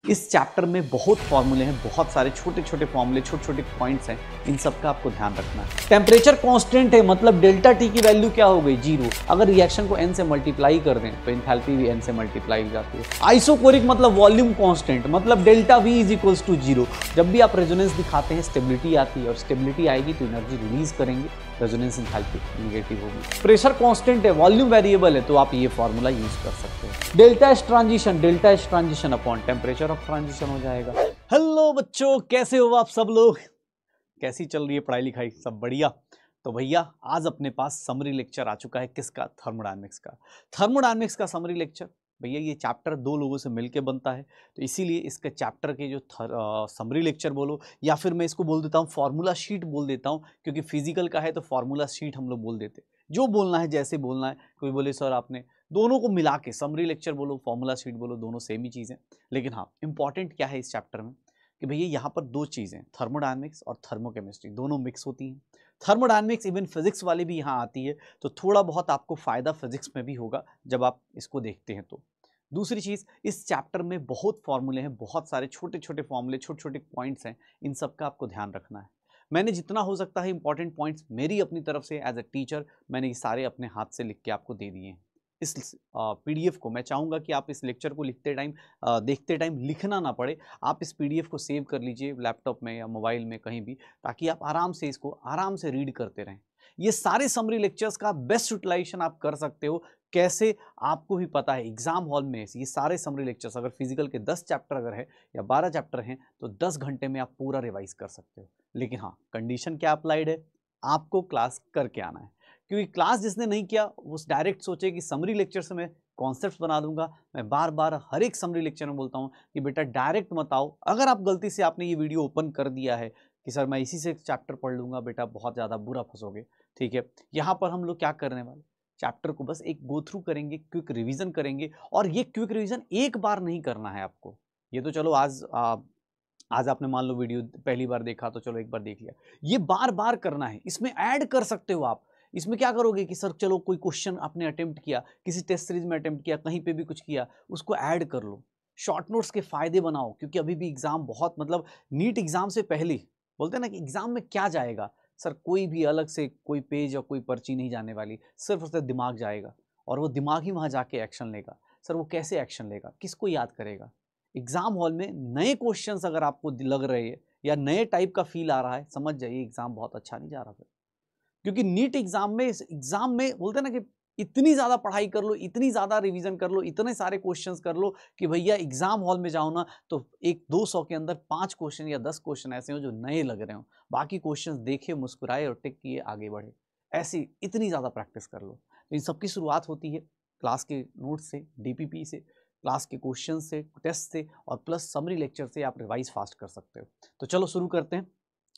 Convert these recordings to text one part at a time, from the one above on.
इस चैप्टर में बहुत फॉर्मूले हैं, बहुत सारे छोटे छोटे फॉर्मूले, छोटे छोटे पॉइंट्स हैं, इन सब का आपको ध्यान रखना है। टेम्परेचर कांस्टेंट है, मतलब डेल्टा टी की वैल्यू क्या हो गई, 0। अगर रिएक्शन को n से मल्टीप्लाई कर दें तो एंथैल्पी भी n से मल्टीप्लाई हो जाती है। आइसोकोरिक मतलब वॉल्यूम कांस्टेंट, मतलब delta V is equals to 0। जब भी आप रेजोनेंस दिखाते हैं स्टेबिलिटी आती है, और स्टेबिलिटी आएगी तो एनर्जी रिलीज करेंगे, रेजोनेंस एंथैल्पी नेगेटिव होगी। प्रेशर कांस्टेंट है, वॉल्यूम वेरिएबल है, तो आप ये फॉर्मूला यूज कर सकते हैं। Delta H transition upon temperature of transition हो जाएगा। हेलो बच्चों, कैसे हो आप सब लोग? कैसी चल रही है पढ़ाई लिखाई? सब बढ़िया? तो भैया आज अपने पास समरी लेक्चर आ चुका है, किसका? थर्मोडायनेमिक्स का। थर्मोडायनेमिक्स का समरी लेक्चर। भैया ये चैप्टर दो लोगों से मिलके बनता है, तो इसीलिए इसके चैप्टर के जो समरी लेक्चर बोलो, या फिर मैं इसको बोल देता हूँ फॉर्मूला शीट बोल देता हूँ, क्योंकि फिजिकल का है तो फॉर्मूला शीट हम लोग बोल देते, जो बोलना है जैसे बोलना है। कोई बोले सर आपने दोनों को मिला के समरी लेक्चर बोलो, फॉर्मूला शीट बोलो, दोनों सेम ही चीज़ है। लेकिन हाँ, इंपॉर्टेंट क्या है इस चैप्टर में कि भैया यहाँ पर दो चीज़ें, थर्मोडायनेमिक्स और थर्मोकेमिस्ट्री, दोनों मिक्स होती हैं। थर्मोडायनेमिक्स इवन फिजिक्स वाली भी यहाँ आती है, तो थोड़ा बहुत आपको फ़ायदा फिजिक्स में भी होगा जब आप इसको देखते हैं। तो दूसरी चीज़, इस चैप्टर में बहुत फॉर्मूले हैं, बहुत सारे छोटे छोटे फॉर्मूले, छोटे छोटे पॉइंट्स हैं, इन सब का आपको ध्यान रखना है। मैंने जितना हो सकता है इंपॉर्टेंट पॉइंट्स मेरी अपनी तरफ से एज अ टीचर मैंने ये सारे अपने हाथ से लिख के आपको दे दिए हैं। इस पीडीएफ को मैं चाहूँगा कि आप इस लेक्चर को लिखते टाइम, देखते टाइम लिखना ना पड़े, आप इस पीडीएफ को सेव कर लीजिए लैपटॉप में या मोबाइल में कहीं भी, ताकि आप आराम से इसको आराम से रीड करते रहें। ये सारे समरी लेक्चर्स का बेस्ट यूटिलाइजेशन आप कर सकते हो। कैसे? आपको भी पता है एग्जाम हॉल में ये सारे समरी लेक्चर्स, अगर फिजिकल के 10 चैप्टर अगर है या 12 चैप्टर हैं, तो 10 घंटे में आप पूरा रिवाइज कर सकते हो। लेकिन हाँ, कंडीशन क्या अप्लाइड है, आपको क्लास करके आना है। क्योंकि क्लास जिसने नहीं किया वो डायरेक्ट सोचे कि समरी लेक्चर से मैं कॉन्सेप्ट्स बना दूंगा। मैं बार बार हर एक समरी लेक्चर में बोलता हूँ कि बेटा डायरेक्ट मत आओ। अगर आप गलती से आपने ये वीडियो ओपन कर दिया है कि सर मैं इसी से चैप्टर पढ़ लूंगा, बेटा बहुत ज़्यादा बुरा फंसोगे। ठीक है, यहाँ पर हम लोग क्या करने वाले, चैप्टर को बस एक गो थ्रू करेंगे, क्विक रिवीजन करेंगे। और ये क्विक रिवीजन एक बार नहीं करना है आपको। ये तो चलो आज आपने मान लो वीडियो पहली बार देखा तो चलो एक बार देख लिया, ये बार बार करना है। इसमें ऐड कर सकते हो आप। इसमें क्या करोगे कि सर चलो कोई क्वेश्चन आपने अटेम्प्ट किया, किसी टेस्ट सीरीज में अटेम्प्ट किया, कहीं पे भी कुछ किया, उसको ऐड कर लो। शॉर्ट नोट्स के फायदे बनाओ, क्योंकि अभी भी एग्जाम बहुत, मतलब नीट एग्जाम से पहले बोलते हैं ना कि एग्जाम में क्या जाएगा सर, कोई भी अलग से कोई पेज या कोई पर्ची नहीं जाने वाली, सिर्फ उससे दिमाग जाएगा, और वो दिमाग ही वहां जाके एक्शन लेगा। सर वो कैसे एक्शन लेगा, किसको याद करेगा? एग्जाम हॉल में नए क्वेश्चंस अगर आपको लग रहे हैं या नए टाइप का फील आ रहा है, समझ जाइए एग्जाम बहुत अच्छा नहीं जा रहा है। क्योंकि नीट एग्जाम में बोलते हैं ना कि इतनी ज्यादा पढ़ाई कर लो, इतनी ज्यादा रिवीजन कर लो, इतने सारे क्वेश्चंस कर लो कि भैया एग्जाम हॉल में जाओ ना तो 100-200 के अंदर 5 क्वेश्चन या 10 क्वेश्चन ऐसे हो जो नए लग रहे हो, बाकी क्वेश्चंस देखे, मुस्कुराए और टिक किए, आगे बढ़े। ऐसी इतनी ज्यादा प्रैक्टिस कर लो। तो इन सबकी शुरुआत होती है क्लास के नोट से, डीपीपी से, क्लास के क्वेश्चन से, टेस्ट से, और प्लस समरी लेक्चर से आप रिवाइज फास्ट कर सकते हो। तो चलो शुरू करते हैं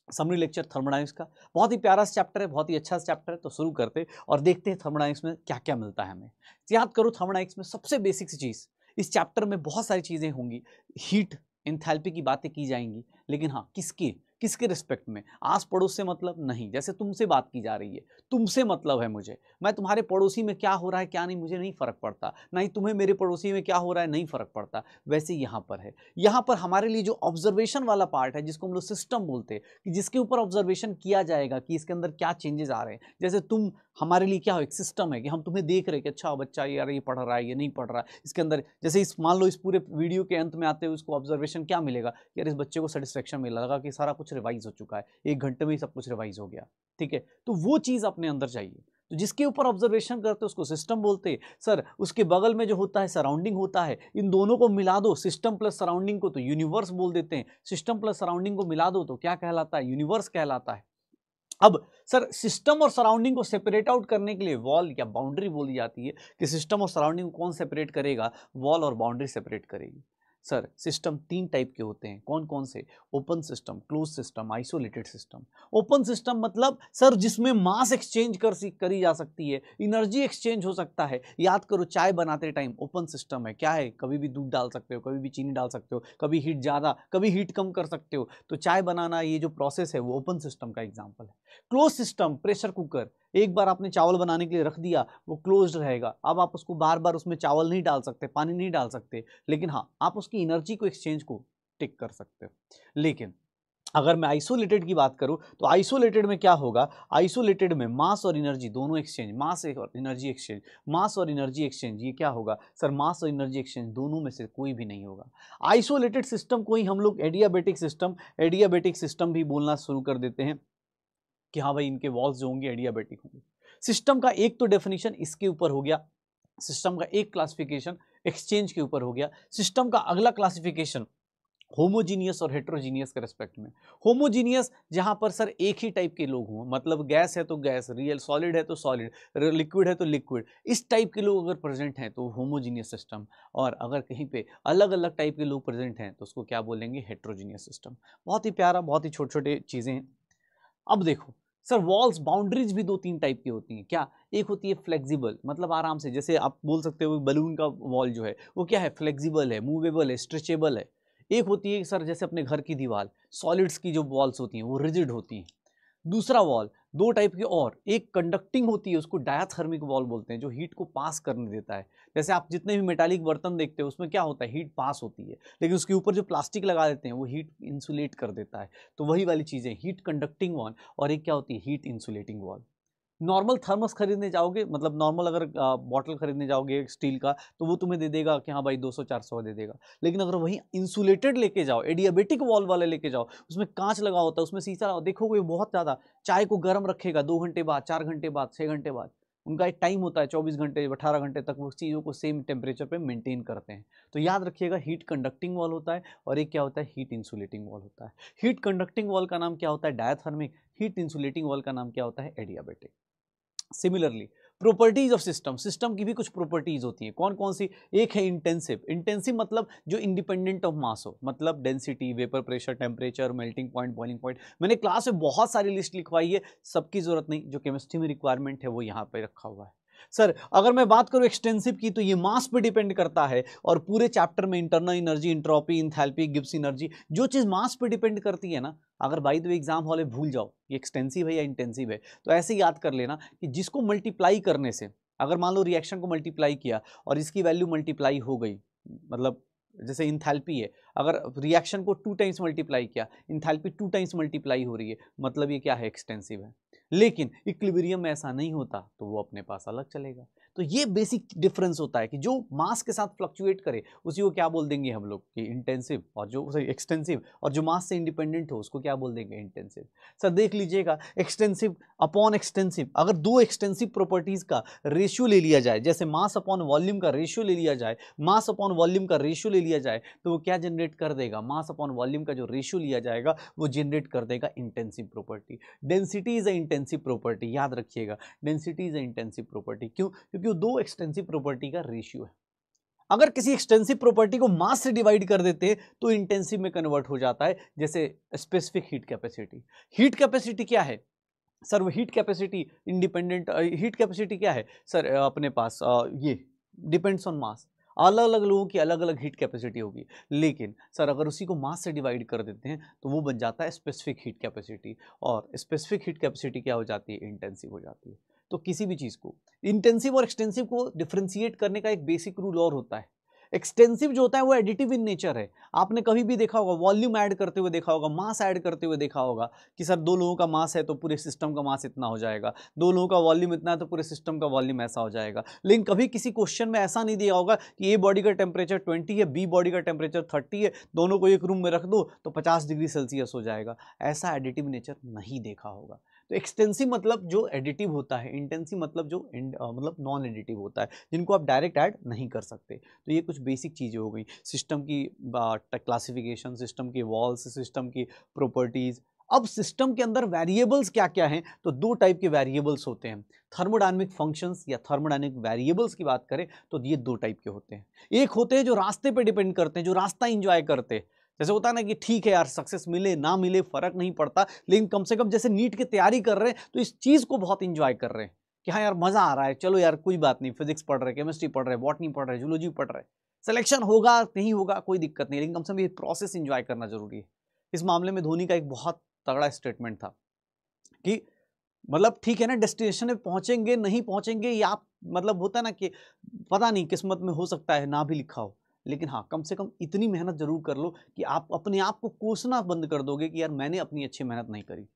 समरी लेक्चर थर्मोडायनेमिक्स का। बहुत ही प्यारा चैप्टर है, बहुत ही अच्छा चैप्टर है, तो शुरू करते हैं और देखते हैं थर्मोडायनेमिक्स में क्या क्या मिलता है हमें। याद करो थर्मोडायनेमिक्स में सबसे बेसिक सी चीज़, इस चैप्टर में बहुत सारी चीज़ें होंगी, हीट एंथैल्पी की बातें की जाएंगी, लेकिन हाँ किसके किसके रिस्पेक्ट में, आस पड़ोस से मतलब नहीं। जैसे तुमसे बात की जा रही है, तुमसे मतलब है मुझे, मैं तुम्हारे पड़ोसी में क्या हो रहा है क्या नहीं मुझे नहीं फर्क पड़ता, ना ही तुम्हें मेरे पड़ोसी में क्या हो रहा है नहीं फर्क पड़ता। वैसे यहाँ पर है, यहाँ पर हमारे लिए जो ऑब्जर्वेशन वाला पार्ट है, जिसको हम लोग सिस्टम बोलते हैं, कि जिसके ऊपर ऑब्जर्वेशन किया जाएगा कि इसके अंदर क्या चेंजेस आ रहे हैं। जैसे तुम हमारे लिए क्या हो, एक सिस्टम है कि हम तुम्हें देख रहे हैं कि अच्छा बच्चा यार ये पढ़ रहा है, ये नहीं पढ़ रहा है, इसके अंदर जैसे इस मान लो इस पूरे वीडियो के अंत में आते हुए उसको ऑब्जर्वेशन क्या मिलेगा, यार इस बच्चे को सेटिस्फेक्शन मिला, लगा कि सारा कुछ रिवाइज हो चुका है, 1 घंटे में ही सब कुछ रिवाइज हो गया। ठीक है, तो वो चीज अपने अंदर चाहिए। तो जिसके ऊपर ऑब्जर्वेशन करते हैं उसको सिस्टम बोलते हैं। सर उसके बगल में जो होता है सराउंडिंग होता है, इन दोनों को मिला दो, सिस्टम प्लस सराउंडिंग को, तो यूनिवर्स बोल देते हैं। सिस्टम प्लस सराउंडिंग को मिला दो तो क्या कहलाता है, यूनिवर्स कहलाता है। अब सर सिस्टम और सराउंडिंग को सेपरेट आउट करने के लिए वॉल या बाउंड्री बोली जाती है, कि सिस्टम और सराउंडिंग को कौन सेपरेट करेगा, वॉल और बाउंड्री सेपरेट करेगी। सर सिस्टम 3 टाइप के होते हैं, कौन कौन से, open system, close system, isolated system. Open system मतलब सर जिसमें मास एक्सचेंज करी जा सकती है, एनर्जी एक्सचेंज हो सकता है। याद करो चाय बनाते टाइम ओपन सिस्टम है, क्या है, कभी भी दूध डाल सकते हो, कभी भी चीनी डाल सकते हो, कभी हीट ज़्यादा कभी हीट कम कर सकते हो। तो चाय बनाना ये जो प्रोसेस है वो ओपन सिस्टम का एग्जाम्पल है। क्लोज सिस्टम, प्रेशर कुकर, एक बार आपने चावल बनाने के लिए रख दिया, वो क्लोज्ड रहेगा। अब आप उसको बार बार उसमें चावल नहीं डाल सकते, पानी नहीं डाल सकते, लेकिन हाँ आप उसकी एनर्जी को एक्सचेंज को टिक कर सकते हो। लेकिन अगर मैं आइसोलेटेड की बात करूं तो आइसोलेटेड में क्या होगा, आइसोलेटेड में मास और एनर्जी दोनों एक्सचेंज, मास और एनर्जी एक्सचेंज, मास और एनर्जी एक्सचेंज, ये क्या होगा सर, मास और एनर्जी एक्सचेंज दोनों में से कोई भी नहीं होगा। आइसोलेटेड सिस्टम को ही हम लोग एडियाबेटिक सिस्टम भी बोलना शुरू कर देते हैं कि हाँ भाई इनके वॉल्स जो होंगे एडियाबेटिक होंगे। सिस्टम का एक तो डेफिनेशन इसके ऊपर हो गया, सिस्टम का एक क्लासिफिकेशन एक्सचेंज के ऊपर हो गया। सिस्टम का अगला क्लासिफिकेशन होमोजीनियस और हेट्रोजीनियस के रेस्पेक्ट में। होमोजीनियस जहां पर सर एक ही टाइप के लोग हों, मतलब गैस है तो गैस, रियल सॉलिड है तो सॉलिड, लिक्विड है तो लिक्विड, इस टाइप के लोग अगर प्रेजेंट हैं तो होमोजीनियस सिस्टम। और अगर कहीं पे अलग अलग टाइप के लोग प्रेजेंट हैं तो उसको क्या बोलेंगे, हेट्रोजीनियस सिस्टम। बहुत ही प्यारा, बहुत ही छोटे छोटे चीजें हैं। अब देखो सर, वॉल्स बाउंड्रीज भी दो तीन टाइप की होती हैं। क्या, एक होती है फ्लेक्सिबल, मतलब आराम से, जैसे आप बोल सकते हो बलून का वॉल जो है वो क्या है, फ्लेक्सिबल है, मूवेबल है, स्ट्रेचेबल है। एक होती है सर जैसे अपने घर की दीवार, सॉलिड्स की जो वॉल्स होती हैं वो रिजिड होती हैं। दूसरा वॉल, दो टाइप की और, एक कंडक्टिंग होती है उसको डायाथर्मिक वॉल बोलते हैं, जो हीट को पास करने देता है। जैसे आप जितने भी मेटालिक बर्तन देखते हो उसमें क्या होता है, हीट पास होती है, लेकिन उसके ऊपर जो प्लास्टिक लगा देते हैं वो हीट इंसुलेट कर देता है। तो वही वाली चीज़ें, हीट कंडक्टिंग वॉल और एक क्या होती है, heat insulating wall. Normal thermos खरीदने जाओगे, मतलब नॉर्मल अगर बॉटल खरीदने जाओगे स्टील का, तो वो तुम्हें दे देगा कि हाँ भाई 200-400 दे देगा। लेकिन अगर वही इंसुलेटेड लेके जाओ, एडियाबेटिक वॉल वाले लेके जाओ, उसमें कांच लगा होता है, उसमें शीशा लगा, देखोगे बहुत ज़्यादा चाय को गर्म रखेगा 2 घंटे बाद, 4 घंटे बाद, 6 घंटे बाद। उनका एक टाइम होता है 24 घंटे 18 घंटे तक वो चीज़ों को सेम टेम्परेचर पे मेंटेन करते हैं। तो याद रखिएगा, हीट कंडक्टिंग वॉल होता है और एक क्या होता है, हीट इंसुलेटिंग वॉल होता है। हीट कंडक्टिंग वॉल का नाम क्या होता है, डायाथर्मिक। हीट इंसुलेटिंग वॉल का नाम क्या होता है, adiabatic. Similarly properties of system, system की भी कुछ प्रॉपर्टीज होती हैं। कौन कौन सी, एक है इंटेंसिव। इंटेंसिव मतलब जो इंडिपेंडेंट ऑफ मास हो, मतलब density, vapour pressure, temperature, melting point, boiling point. मैंने क्लास में बहुत सारी लिस्ट लिखवाई है, सबकी जरूरत नहीं, जो केमिस्ट्री में रिक्वायरमेंट है वो यहाँ पे रखा हुआ है। सर अगर मैं बात करूं एक्सटेंसिव की, तो ये मास पे डिपेंड करता है, और पूरे चैप्टर में internal energy, entropy, enthalpy, Gibbs energy, जो चीज मास पे डिपेंड करती है ना, अगर by the way exam hall में भूल जाओ ये एक्सटेंसिव है या इंटेंसिव है, तो ऐसे याद कर लेना कि जिसको मल्टीप्लाई करने से, अगर मान लो रिएक्शन को मल्टीप्लाई किया और इसकी वैल्यू मल्टीप्लाई हो गई, मतलब जैसे इंथैल्पी है, अगर रिएक्शन को 2 टाइम्स मल्टीप्लाई किया, इंथैल्पी 2 टाइम्स मल्टीप्लाई हो रही है, मतलब ये क्या है, एक्सटेंसिव है। लेकिन इक्विलिब्रियम में ऐसा नहीं होता, तो वो अपने पास अलग चलेगा। तो ये बेसिक डिफरेंस होता है कि जो मास के साथ फ्लक्चुएट करे उसी को क्या बोल देंगे हम लोग कि इंटेंसिव, और जो एक्सटेंसिव, और जो मास से इंडिपेंडेंट हो उसको क्या बोल देंगे, इंटेंसिव। सर देख लीजिएगा, एक्सटेंसिव अपॉन एक्सटेंसिव, अगर दो एक्सटेंसिव प्रॉपर्टीज का रेशियो ले लिया जाए, जैसे मास अपॉन वॉल्यूम का रेशियो ले लिया जाए, मास अपॉन वॉल्यूम का रेशियो ले लिया जाए, तो वो क्या जनरेट कर देगा, मास अपॉन वॉल्यूम का जो रेशियो लिया जाएगा वो जनरेट कर देगा intensive property. Density is a intensive property, याद रखिएगा, density is a intensive property. क्यों, क्योंकि वो दो एक्सटेंसिव प्रॉपर्टी का रेशियो है। अगर किसी एक्सटेंसिव प्रॉपर्टी को मास से डिवाइड कर देते हैं तो इंटेंसिव में कन्वर्ट हो जाता है, जैसे specific heat capacity. Heat capacity क्या है सर, वो heat capacity independent, heat capacity क्या है सर, अपने पास ये डिपेंड्स ऑन मास। अलग अलग लोगों की अलग अलग हीट कैपेसिटी होगी, लेकिन सर अगर उसी को मास से डिवाइड कर देते हैं तो वो बन जाता है स्पेसिफिक हीट कैपेसिटी, और स्पेसिफिक हीट कैपेसिटी क्या हो जाती है, इंटेंसिव हो जाती है। तो किसी भी चीज़ को इंटेंसिव और एक्सटेंसिव को डिफ्रेंशिएट करने का एक बेसिक रूल और होता है। एक्सटेंसिव जो होता है वो एडिटिव इन नेचर है। आपने कभी भी देखा होगा, वॉल्यूम ऐड करते हुए देखा होगा, मास ऐड करते हुए देखा होगा कि सर 2 लोगों का मास है तो पूरे सिस्टम का मास इतना हो जाएगा, 2 लोगों का वॉल्यूम इतना है तो पूरे सिस्टम का वॉल्यूम ऐसा हो जाएगा। लेकिन कभी किसी क्वेश्चन में ऐसा नहीं दिया होगा कि ए बॉडी का टेम्परेचर 20 है, बी बॉडी का टेम्परेचर 30 है, दोनों को एक रूम में रख दो तो 50 डिग्री सेल्सियस हो जाएगा। ऐसा एडिटिव नेचर नहीं देखा होगा। तो एक्सटेंसिव मतलब जो एडिटिव होता है, इंटेंसिव मतलब जो मतलब नॉन एडिटिव होता है, जिनको आप डायरेक्ट ऐड नहीं कर सकते। तो ये कुछ बेसिक चीज़ें हो गई, सिस्टम की क्लासिफिकेशन, सिस्टम की वॉल्स, सिस्टम की प्रॉपर्टीज। अब सिस्टम के अंदर वेरिएबल्स क्या क्या हैं, तो 2 टाइप के वेरिएबल्स होते हैं। थर्मोडायनेमिक फंक्शंस या थर्मोडायनेमिक वेरिएबल्स की बात करें तो ये 2 टाइप के होते हैं। एक होते हैं जो रास्ते पे डिपेंड करते हैं, जो रास्ता इंजॉय करते हैं। जैसे होता है ना कि ठीक है यार, सक्सेस मिले ना मिले फर्क नहीं पड़ता, लेकिन कम से कम जैसे नीट की तैयारी कर रहे हैं तो इस चीज को बहुत इंजॉय कर रहे हैं कि हाँ यार मजा आ रहा है, चलो यार कोई बात नहीं, फिजिक्स पढ़ रहे, केमिस्ट्री पढ़ रहे, बॉटनी पढ़ रहे, जूलॉजी पढ़ रहे, सिलेक्शन होगा नहीं होगा कोई दिक्कत नहीं, लेकिन कम से कम ये प्रोसेस इंजॉय करना जरूरी है। इस मामले में धोनी का एक बहुत तगड़ा स्टेटमेंट था कि मतलब ठीक है ना, डेस्टिनेशन में पहुंचेंगे नहीं पहुंचेंगे या आप मतलब होता है ना कि पता नहीं, किस्मत में हो सकता है ना भी लिखा हो, लेकिन हाँ कम से कम इतनी मेहनत जरूर कर लो कि आप अपने आप को कोसना बंद कर दोगे कि यार मैंने अपनी अच्छी मेहनत नहीं करी।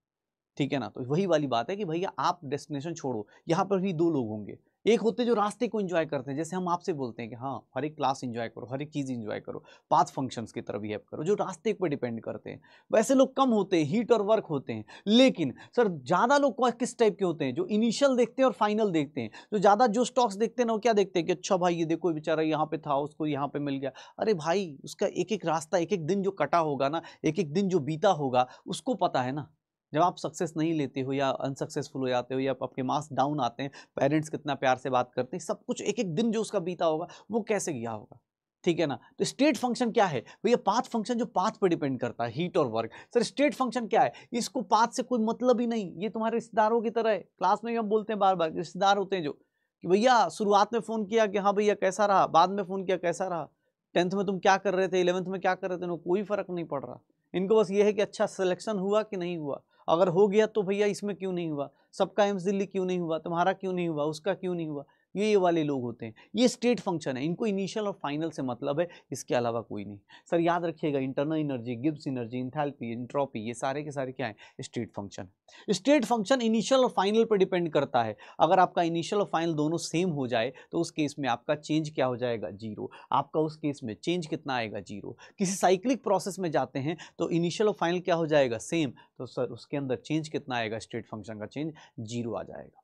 ठीक है ना, तो वही वाली बात है कि भैया आप डेस्टिनेशन छोड़ो, यहाँ पर भी दो लोग होंगे। एक होते हैं जो रास्ते को एंजॉय करते हैं, जैसे हम आपसे बोलते हैं कि हाँ हर एक क्लास एंजॉय करो, हर एक चीज़ एंजॉय करो, पाथ फंक्शंस की तरह बिहेव करो, जो रास्ते पर डिपेंड करते हैं। वैसे लोग कम होते हैं, हीट और वर्क होते हैं। लेकिन सर ज़्यादा लोग किस टाइप के होते हैं, जो इनिशियल देखते हैं और फाइनल देखते हैं। जो ज़्यादा जो स्टॉक्स देखते हैं ना, वो क्या देखते हैं कि अच्छा भाई ये देखो बेचारा यहाँ पे था, उसको यहाँ पे मिल गया। अरे भाई उसका एक एक रास्ता, एक एक दिन जो कटा होगा ना, एक एक दिन जो बीता होगा, उसको पता है ना। जब आप सक्सेस नहीं लेते हो या अनसक्सेसफुल हो जाते हो या आपके मार्क्स डाउन आते हैं, पेरेंट्स कितना प्यार से बात करते हैं, सब कुछ एक एक दिन जो उसका बीता होगा वो कैसे गया होगा। ठीक है ना, तो स्टेट फंक्शन क्या है भैया? पाथ फंक्शन जो पाथ पर डिपेंड करता है, हीट और वर्क। सर स्टेट फंक्शन क्या है? इसको पाथ से कोई मतलब ही नहीं, ये तुम्हारे रिश्तेदारों की तरह है। क्लास में भी हम बोलते हैं बार बार, रिश्तेदार होते हैं जो कि भैया शुरुआत में फोन किया कि हाँ भैया कैसा रहा, बाद में फोन किया कैसा रहा, 10th में तुम क्या कर रहे थे, 11th में क्या कर रहे थे, उनको कोई फर्क नहीं पड़ रहा। इनको बस ये है कि अच्छा सिलेक्शन हुआ कि नहीं हुआ, अगर हो गया तो भैया इसमें क्यों नहीं हुआ, सबका एम्स दिल्ली क्यों नहीं हुआ, तुम्हारा क्यों नहीं हुआ, उसका क्यों नहीं हुआ। ये वाले लोग होते हैं, ये स्टेट फंक्शन है, इनको इनिशियल और फाइनल से मतलब है, इसके अलावा कोई नहीं। सर याद रखिएगा, internal energy, Gibbs energy, enthalpy, entropy, ये सारे के सारे क्या है? State function. State function initial और फाइनल पर डिपेंड करता है। अगर आपका इनिशियल और फाइनल दोनों सेम हो जाए तो उस केस में आपका चेंज क्या हो जाएगा? जीरो। आपका उस केस में चेंज कितना आएगा? जीरो। किसी साइक्लिक प्रोसेस में जाते हैं तो इनिशियल और फाइनल क्या हो जाएगा? सेम। तो सर उसके अंदर चेंज कितना आएगा? स्टेट फंक्शन का चेंज जीरो आ जाएगा।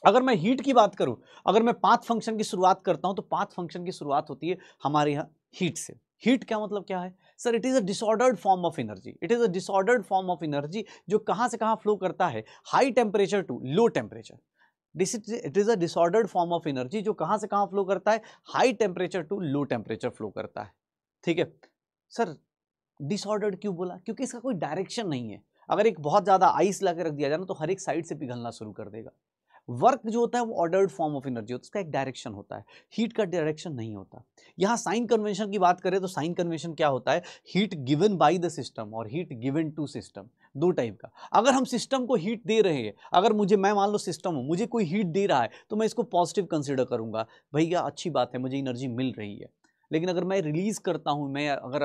अगर मैं हीट की बात करूं, अगर मैं पाथ फंक्शन की शुरुआत करता हूं, तो पाथ फंक्शन की शुरुआत होती है हमारे यहां हीट से। हीट क्या मतलब क्या है? Sir it is a disordered form of energy. It is a disordered form of energy जो कहां से कहां फ्लो करता है? High temperature to low temperature. It is a disordered form of energy जो कहां से कहां फ्लो करता है? High temperature to low temperature flow करता है। ठीक है सर, डिसऑर्डर्ड क्यों बोला? क्योंकि इसका कोई डायरेक्शन नहीं है। अगर एक बहुत ज्यादा आइस ला के रख दिया जाए ना, तो हर एक साइड से पिघलना शुरू कर देगा। वर्क जो होता है वो ऑर्डर्ड फॉर्म ऑफ एनर्जी होता है, उसका एक डायरेक्शन होता है। हीट का डायरेक्शन नहीं होता। यहाँ साइन कन्वेंशन की बात करें तो साइन कन्वेंशन क्या होता है? Heat given by the system और हीट गिवन टू सिस्टम, दो टाइप का। अगर हम सिस्टम को हीट दे रहे हैं, अगर मैं मान लो सिस्टम हूं, मुझे कोई हीट दे रहा है, तो मैं इसको पॉजिटिव कंसिडर करूंगा, भैया अच्छी बात है, मुझे एनर्जी मिल रही है। लेकिन अगर मैं रिलीज करता हूं, मैं अगर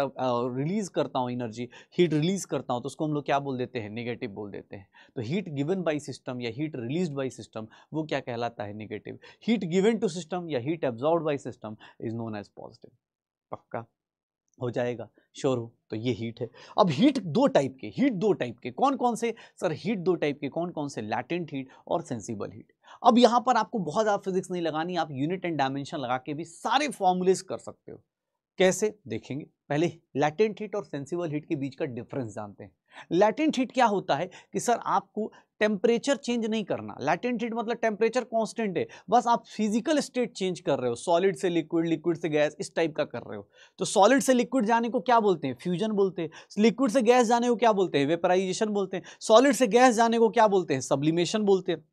रिलीज करता हूं एनर्जी, हीट रिलीज करता हूं, तो उसको हम लोग क्या बोल देते हैं? नेगेटिव बोल देते हैं। तो हीट गिवन बाय सिस्टम या हीट रिलीज्ड बाय सिस्टम, वो क्या कहलाता है? Negative. Heat given to system या heat absorbed by system is known as positive. पक्का हो जाएगा? श्योर हो? तो ये हीट है। अब हीट दो टाइप के, कौन कौन से? सर हीट दो टाइप के कौन कौन से? लैटेंट हीट और सेंसिबल हीट। अब यहां पर आपको बहुत ज्यादा फिजिक्स नहीं लगानी, आप यूनिट एंड डायमेंशन लगा के भी सारे फॉर्मूलेस कर सकते हो। कैसे देखेंगे? पहले लैटेंट हीट और सेंसिबल हीट के बीच का डिफरेंस जानते हैं। लैटेंट हीट क्या होता है कि सर आपको टेम्परेचर चेंज नहीं करना। लैटेंट हीट मतलब टेम्परेचर कांस्टेंट है, बस आप फिजिकल स्टेट चेंज कर रहे हो, सॉलिड से लिक्विड, लिक्विड से गैस, इस टाइप का कर रहे हो। तो सॉलिड से लिक्विड जाने को क्या बोलते हैं? फ्यूजन बोलते हैं। लिक्विड से गैस जाने को क्या बोलते हैं? वेपराइजेशन बोलते हैं। सॉलिड से गैस जाने को क्या बोलते हैं? सब्लिमेशन बोलते हैं।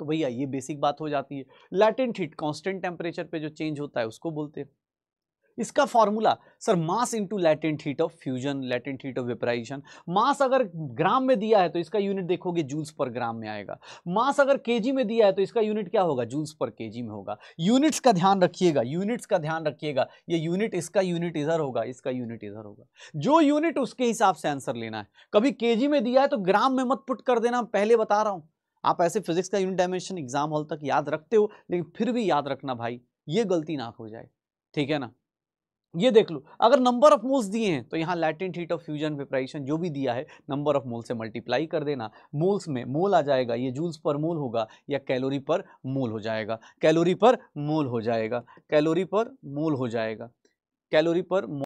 तो भैया ये बेसिक बात हो जाती है। लैटेंट हीट कांस्टेंट टेम्परेचर पे जो चेंज होता है उसको बोलते हैं। इसका formula sir mass into latent heat of fusion, latent heat of vaporisation. Mass अगर ग्राम में दिया है तो इसका यूनिट देखोगे जूल्स पर ग्राम में आएगा। मास अगर केजी में दिया है तो इसका यूनिट क्या होगा? जूल्स पर केजी में होगा। यूनिट्स का ध्यान रखिएगा, यूनिट्स का ध्यान रखिएगा। ये यूनिट, इसका यूनिट इधर होगा, इसका यूनिट इधर होगा। जो यूनिट उसके हिसाब से आंसर लेना है। कभी केजी में दिया है तो ग्राम में मत पुट कर देना, पहले बता रहा हूं। आप ऐसे फिजिक्स का यूनिट डायमेंशन एग्जाम हॉल तक याद रखते हो, लेकिन फिर भी याद रखना भाई, ये गलती ना हो जाए। ठीक है ना? ये देख लो, अगर नंबर ऑफ मोल्स दिए हैं तो यहां latent heat of fusion vaporisation जो भी दिया है, नंबर ऑफ मोल से मल्टीप्लाई कर देना। मोल्स में मोल आ जाएगा, ये जूल्स पर मोल होगा या कैलोरी पर मोल हो जाएगा। कैलोरी पर मोल हो जाएगा, कैलोरी पर मोल हो जाएगा, कैलोरी पर मोल।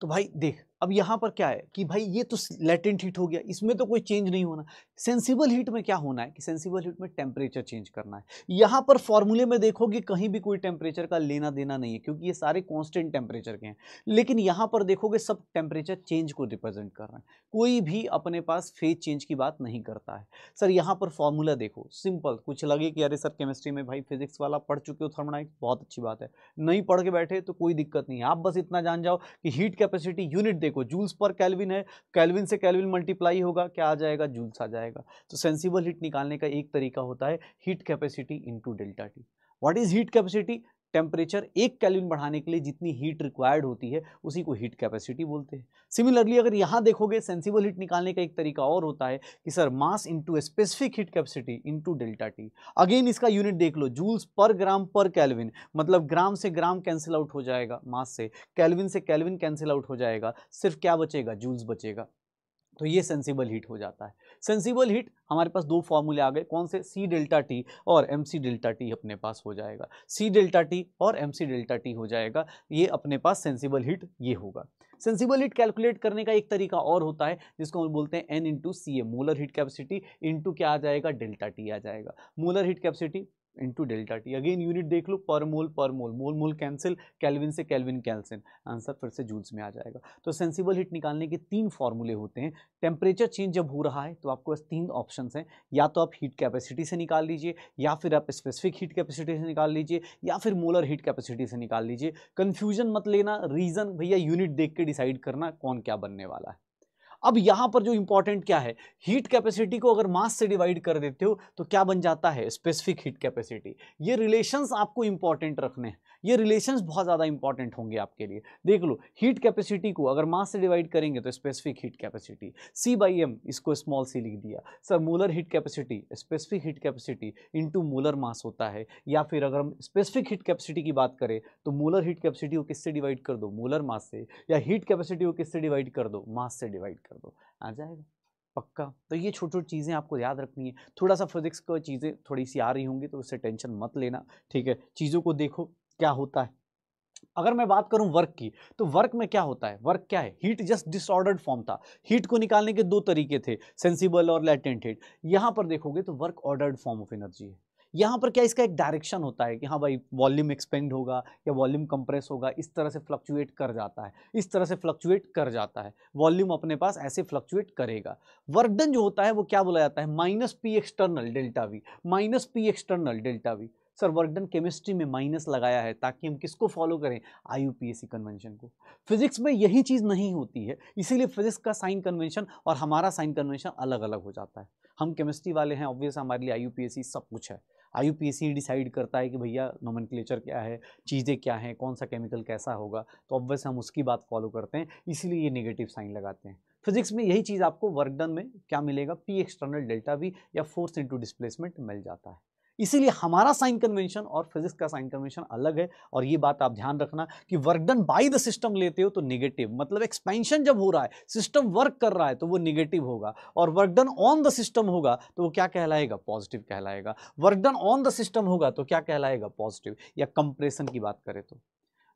तो भाई देख, अब यहां पर क्या है कि भाई ये तो लैटेंट हीट हो गया, इसमें तो कोई चेंज नहीं होना। सेंसिबल हीट में क्या होना है कि सेंसिबल हीट में टेम्परेचर चेंज करना है। यहां पर फॉर्मूले में देखोगे कहीं भी कोई टेम्परेचर का लेना देना नहीं है, क्योंकि ये सारे कांस्टेंट टेम्परेचर के हैं। लेकिन यहां पर देखोगे सब टेम्परेचर चेंज को रिप्रेजेंट कर रहा है, कोई भी अपने पास फेज चेंज की बात नहीं करता है। सर यहां पर फॉर्मूला देखो, सिंपल। कुछ लगे कि अरे सर केमिस्ट्री में भाई फिजिक्स वाला पढ़ चुके हो, थर्मोडायनेमिक्स, बहुत अच्छी बात है। नहीं पढ़ के बैठे तो कोई दिक्कत नहीं है, आप बस इतना जान जाओ कि हीट कैपेसिटी यूनिट देखो, देखो जूल्स पर केल्विन है, केल्विन से केल्विन मल्टीप्लाई होगा, क्या आ जाएगा, जूल्स आ जाएगा। तो सेंसिबल हीट निकालने का एक तरीका होता है heat capacity into delta T. What is heat capacity? Temperature 1 kelvin बढ़ाने के लिए जितनी हीट रिक्वायर्ड होती है उसी को हीट कैपेसिटी बोलते हैं। सिमिलरली अगर यहां देखोगे सेंसिबल हीट निकालने का एक तरीका और होता है कि sir mass into specific heat capacity into delta T. Again इसका यूनिट देख लो, जूल्स पर ग्राम पर केल्विन, मतलब ग्राम से ग्राम कैंसिल आउट हो जाएगा मास से, केल्विन से केल्विन कैंसिल आउट हो जाएगा, सिर्फ क्या बचेगा, जूल्स बचेगा। तो ये सेंसिबल हीट हो जाता है। सेंसिबल हीट हमारे पास दो फॉर्मूले आ गए, कौन से, सी डेल्टा टी और एम सी डेल्टा टी अपने पास हो जाएगा। सी डेल्टा टी और एम सी डेल्टा टी हो जाएगा, ये अपने पास सेंसिबल हीट ये होगा। सेंसिबल हीट कैलकुलेट करने का एक तरीका और होता है जिसको हम बोलते हैं एन इंटू सी ए, मोलर हीट कैपेसिटी इंटू क्या आ जाएगा, डेल्टा टी आ जाएगा। Molar heat capacity into delta T, again unit देख लो, पर मोल, मोल मोल कैंसिल, केल्विन से केल्विन कैंसिल, आंसर फिर से जूल्स में आ जाएगा। तो सेंसिबल हीट निकालने के 3 फॉर्मूले होते हैं। टेम्परेचर चेंज जब हो रहा है तो आपको बस 3 ऑप्शन हैं, या तो आप हीट कैपेसिटी से निकाल लीजिए, या फिर आप स्पेसिफिक हीट कैपेसिटी से निकाल लीजिए, या फिर मोलर हीट कैपेसिटी से निकाल लीजिए। कंफ्यूजन मत लेना, रीजन भैया यूनिट देख के डिसाइड करना कौन क्या बनने वाला है। अब यहां पर जो इंपॉर्टेंट क्या है, हीट कैपेसिटी को अगर मास से डिवाइड कर देते हो तो क्या बन जाता है, स्पेसिफिक हीट कैपेसिटी। ये रिलेशंस आपको इंपॉर्टेंट रखने हैं, ये रिलेशंस बहुत ज्यादा इंपॉर्टेंट होंगे आपके लिए। देख लो, हीट कैपेसिटी को अगर मास से डिवाइड करेंगे तो specific heat capacity, C by M, इसको स्मॉल सी लिख दिया। Sir molar heat capacity specific heat capacity into molar mass होता है, या फिर अगर हम स्पेसिफिक हीट कैपेसिटी की बात करें तो मोलर हीट कैपेसिटी को किससे डिवाइड कर दो, मोलर मास से, या हीट कैपेसिटी को किससे डिवाइड कर दो, मास से डिवाइड कर दो, आ जाएगा पक्का। तो ये छोटी छोटी चीज़ें आपको याद रखनी है। थोड़ा सा फिजिक्स को चीज़ें थोड़ी सी आ रही होंगी तो उससे टेंशन मत लेना, ठीक है। चीज़ों को देखो क्या होता है। अगर मैं बात करूं वर्क की, तो वर्क में क्या होता है, वर्क क्या है, हीट जस्ट डिसऑर्डर्ड फॉर्म था। हीट को निकालने के 2 तरीके थे, सेंसिबल और लैटेंट हीट। यहां पर देखोगे तो work ordered form of energy है। यहाँ पर क्या इसका एक डायरेक्शन होता है कि हाँ भाई वॉल्यूम एक्सपेंड होगा या वॉल्यूम कंप्रेस होगा, इस तरह से फ्लक्चुएट कर जाता है, इस तरह से फ्लक्चुएट कर जाता है, वॉल्यूम अपने पास ऐसे फ्लक्चुएट करेगा। वर्क डन जो होता है वो क्या बोला जाता है, minus P external delta V, minus P external delta we. Sir work done chemistry में माइनस लगाया है ताकि हम किसको फॉलो करें, आईयूपीएसी कन्वेंशन को। फिजिक्स में यही चीज नहीं होती है, इसीलिए फिजिक्स का साइन कन्वेंशन और हमारा साइन कन्वेंशन अलग अलग हो जाता है। हम केमिस्ट्री वाले हैं, ऑब्वियस हमारे लिए आईयूपीएसी सब कुछ है। आईयूपीएसी डिसाइड करता है कि भैया नोमेनक्लेचर क्या है, चीज़ें क्या हैं, कौन सा केमिकल कैसा होगा, तो ऑब्वियस हम उसकी बात फॉलो करते हैं, इसीलिए ये नेगेटिव साइन लगाते हैं। फिजिक्स में यही चीज़ आपको वर्क डन में क्या मिलेगा, पी एक्सटर्नल डेल्टा वी या फोर्स इनटू डिस्प्लेसमेंट मिल जाता है। इसीलिए हमारा साइन कन्वेंशन और फिजिक्स का साइन कन्वेंशन अलग है। और ये बात आप ध्यान रखना कि work done by the system लेते हो तो नेगेटिव, मतलब एक्सपेंशन जब हो रहा है, सिस्टम वर्क कर रहा है तो वो नेगेटिव होगा, और work done on the system होगा तो वो क्या कहलाएगा, पॉजिटिव कहलाएगा। Work done on the system होगा तो क्या कहलाएगा, पॉजिटिव। या कंप्रेशन की बात करें तो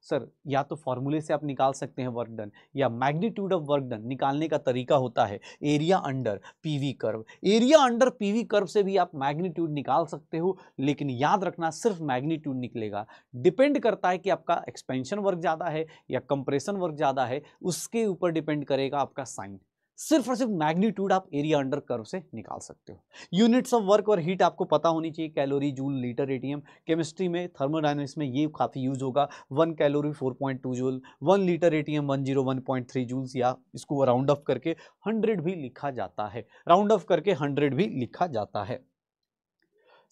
सर या तो फॉर्मूले से आप निकाल सकते हैं वर्क डन, या मैग्नीट्यूड ऑफ वर्क डन निकालने का तरीका होता है area under PV curve. Area under PV curve से भी आप मैग्नीट्यूड निकाल सकते हो, लेकिन याद रखना सिर्फ मैग्नीट्यूड निकलेगा। डिपेंड करता है कि आपका एक्सपेंशन वर्क ज़्यादा है या कंप्रेशन वर्क ज़्यादा है, उसके ऊपर डिपेंड करेगा आपका साइन। सिर्फ और सिर्फ मैग्नीट्यूड आप एरिया अंडर कर्व से निकाल सकते हो। यूनिट्स ऑफ वर्क और हीट आपको पता होनी चाहिए, calorie, joule, litre, ATM. Chemistry में, थर्मोडायनामिक्स में ये काफ़ी यूज होगा। 1 calorie 4.2 joule, 1 litre ATM 101.3 joules, या इसको राउंड ऑफ करके 100 भी लिखा जाता है, राउंड ऑफ करके 100 भी लिखा जाता है।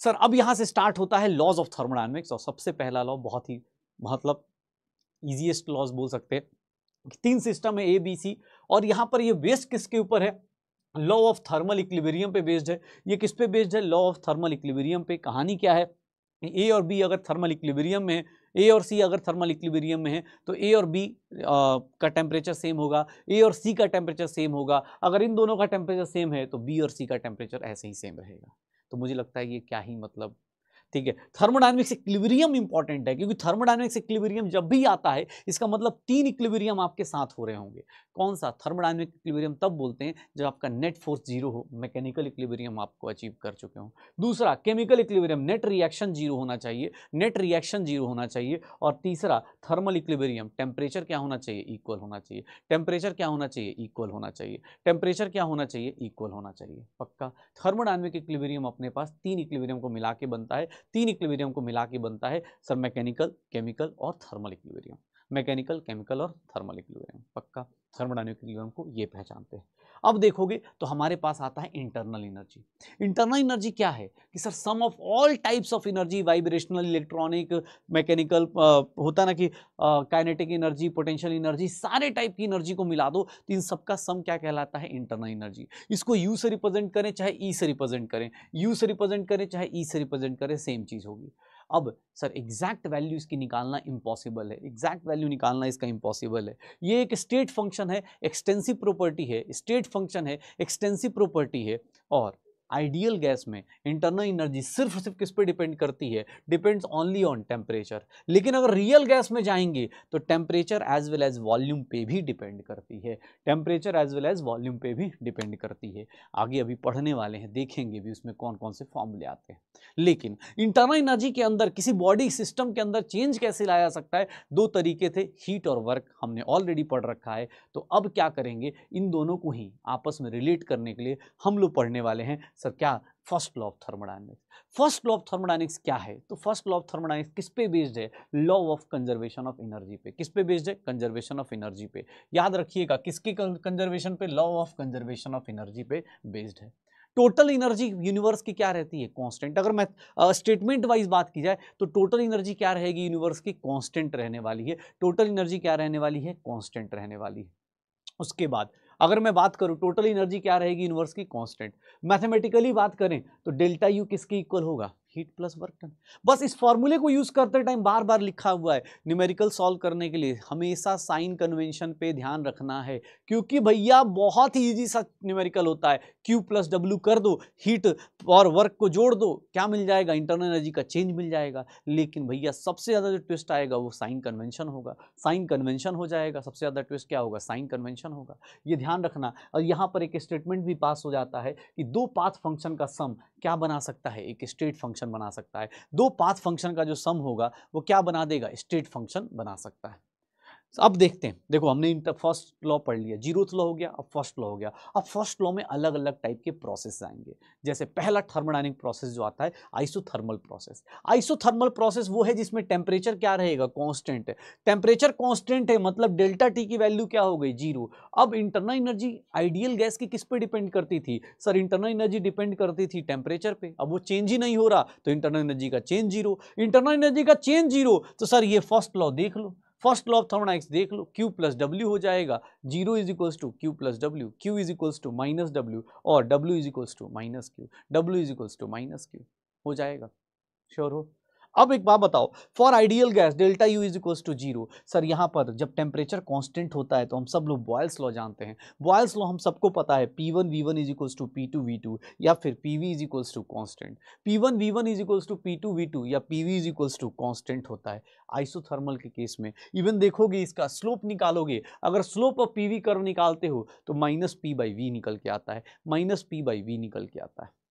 सर अब यहां से स्टार्ट होता है लॉज ऑफ थर्मोडायनामिक्स, और सबसे पहला लॉ बहुत ही मतलब इजीएस्ट लॉज बोल सकते हैं। 3 सिस्टम है ए बी सी, और यहां पर ये बेस्ड किसके ऊपर है, लॉ ऑफ थर्मल इक्विलिब्रियम पे बेस्ड है। ये किस पे बेस्ड है, लॉ ऑफ थर्मल इक्विलिब्रियम पे। कहानी क्या है, ए और बी अगर थर्मल इक्विलिब्रियम में है, ए और सी अगर थर्मल इक्विलिब्रियम में है तो ए और बी का टेम्परेचर सेम होगा, ए और सी का टेम्परेचर सेम होगा। अगर इन दोनों का टेम्परेचर सेम है तो बी और सी का टेम्परेचर ऐसे ही सेम रहेगा। तो मुझे लगता है ये क्या ही मतलब, ठीक है। थर्मोडायनामिक्स इक्विलिब्रियम इंपॉर्टेंट है, क्योंकि थर्मोडायनामिक्स इक्विलिब्रियम जब भी आता है इसका मतलब 3 इक्विलिब्रियम आपके साथ हो रहे होंगे। कौन सा, थर्मोडायनामिक इक्विलिब्रियम तब बोलते हैं जब आपका नेट फोर्स 0 हो, मैकेनिकल इक्विलिब्रियम आपको अचीव कर चुके हो। दूसरा केमिकल इक्विलिब्रियम, नेट रिएक्शन 0 होना चाहिए, नेट रिएक्शन 0 होना चाहिए। और तीसरा थर्मल इक्विलिब्रियम, टेम्परेचर क्या होना चाहिए, इक्वल होना चाहिए। टेम्परेचर क्या होना चाहिए, इक्वल होना चाहिए। टेम्परेचर क्या होना चाहिए, इक्वल होना चाहिए। पक्का। थर्मोडायनामिक इक्विलिब्रियम अपने पास 3 इक्विलिब्रियम को मिला के बनता है, 3 इक्विलिब्रियम को मिला के बनता है सर मैकेनिकल, केमिकल और थर्मल इक्विलिब्रियम। मैकेनिकल, केमिकल और थर्मल इक्विलिब्रियम। पक्का थर्मोडायनामिक इक्विलिब्रियम को ये पहचानते हैं। अब देखोगे तो हमारे पास आता है इंटरनल एनर्जी। इंटरनल एनर्जी क्या है कि sir sum of all types of energy, vibrational, electronic, mechanical, होता ना कि काइनेटिक एनर्जी, पोटेंशियल एनर्जी, सारे टाइप की एनर्जी को मिला दो तो इन सबका सम क्या कहलाता है? Internal energy. इसको यू से रिप्रेजेंट करें चाहे ई से रिप्रेजेंट करें, यू से रिप्रेजेंट करें चाहे ई से रिप्रेजेंट करें, सेम चीज होगी। अब सर एग्जैक्ट वैल्यू इसकी निकालना इम्पॉसिबल है, एग्जैक्ट वैल्यू निकालना इसका इम्पॉसिबल है। ये एक स्टेट फंक्शन है, एक्सटेंसिव प्रॉपर्टी है, स्टेट फंक्शन है, एक्सटेंसिव प्रॉपर्टी है। और आइडियल गैस में इंटरनल एनर्जी सिर्फ किस पे डिपेंड करती है? Depends only on temperature. लेकिन अगर रियल गैस में जाएंगे तो temperature as well as volume पे भी डिपेंड करती है, temperature as well as volume पे भी डिपेंड करती है। आगे अभी पढ़ने वाले हैं, देखेंगे भी उसमें कौन कौन से फॉर्मूले आते हैं। लेकिन इंटरनल एनर्जी के अंदर किसी बॉडी सिस्टम के अंदर चेंज कैसे लाया जा सकता है? दो तरीके थे, हीट और वर्क, हमने ऑलरेडी पढ़ रखा है। तो अब क्या करेंगे, इन दोनों को ही आपस में रिलेट करने के लिए हम लोग पढ़ने वाले हैं सर क्या? First law of thermodynamics. First law of thermodynamics क्या है? तो फर्स्ट लॉ ऑफ थर्मोडायनेमिक्स किस पे बेस्ड है? Law of conservation of energy पे। किस पे बेस्ड है? कंजर्वेशन ऑफ एनर्जी पे। याद रखिएगा किसके कंजर्वेशन पे? Law of conservation of energy पे बेस्ड है। टोटल एनर्जी यूनिवर्स की क्या रहती है? कांस्टेंट। अगर मैं स्टेटमेंट वाइज बात की जाए तो टोटल एनर्जी क्या रहेगी यूनिवर्स की? कांस्टेंट रहने वाली है। टोटल एनर्जी क्या रहने वाली है? कांस्टेंट रहने वाली है। उसके बाद अगर मैं बात करूं टोटल एनर्जी क्या रहेगी यूनिवर्स की? कांस्टेंट। मैथमेटिकली बात करें तो डेल्टा यू किसके इक्वल होगा? Heat plus work done. बस इस फॉर्मूले को यूज करते टाइम बार बार लिखा हुआ है, न्यूमेरिकल सॉल्व करने के लिए हमेशा साइन कन्वेंशन पे ध्यान रखना है, क्योंकि भैया बहुत ही इजी सा न्यूमेरिकल होता है। Q प्लस डब्ल्यू कर दो, हीट और वर्क को जोड़ दो, क्या मिल जाएगा? इंटरनल एनर्जी का चेंज मिल जाएगा। लेकिन भैया सबसे ज्यादा जो ट्विस्ट आएगा वो साइन कन्वेंशन होगा। साइन कन्वेंशन हो जाएगा, सबसे ज्यादा ट्विस्ट क्या होगा? साइन कन्वेंशन होगा। ये ध्यान रखना। और यहाँ पर एक स्टेटमेंट भी पास हो जाता है कि दो पाथ फंक्शन का सम क्या बना सकता है? एक स्टेट फंक्शन बना सकता है। दो पाथ फंक्शन का जो सम होगा वो क्या बना देगा? स्टेट फंक्शन बना सकता है। अब देखते हैं, देखो हमने फर्स्ट लॉ पढ़ लिया, जीरोथ लॉ हो गया, अब फर्स्ट लॉ हो गया। अब फर्स्ट लॉ में अलग अलग टाइप के प्रोसेस आएंगे। जैसे पहला थर्मोडायनामिक प्रोसेस जो आता है, आइसोथर्मल प्रोसेस। आइसोथर्मल प्रोसेस वो है जिसमें टेम्परेचर क्या रहेगा? कांस्टेंट है। टेम्परेचर कांस्टेंट है मतलब डेल्टा टी की वैल्यू क्या हो गई? जीरो। अब इंटरनल एनर्जी आइडियल गैस की किस पे डिपेंड करती थी? सर इंटरनल एनर्जी डिपेंड करती थी टेम्परेचर पे। अब वो चेंज ही नहीं हो रहा तो इंटरनल एनर्जी का चेंज जीरो। इंटरनल एनर्जी का चेंज जीरो तो सर ये फर्स्ट लॉ देख लो, फर्स्ट लॉ ऑफ थर्मोडायनामिक्स देख लो, Q प्लस डब्ल्यू हो जाएगा। Zero is equals to Q plus W, Q is equals to minus W और W is equals to minus Q, W is equals to minus Q हो जाएगा। Sure हो? अब एक बात बताओ, for ideal gas delta U is equals to zero. Sir यहाँ पर जब टेम्परेचर कांस्टेंट होता है तो हम सब लोग बॉयल्स लॉ जानते हैं। बॉयल्स लॉ हम सबको पता है, P1 V1 is equals to P2 V2 या फिर PV is equals to constant. P1 V1 is equals to P2 V2 या PV is equals to constant होता है। आइसोथर्मल के केस में इवन देखोगे इसका स्लोप निकालोगे, अगर स्लोप ऑफ PV कर्व निकालते हो तो माइनस P बाई V निकल के आता है, माइनस P बाई V निकल के आता है।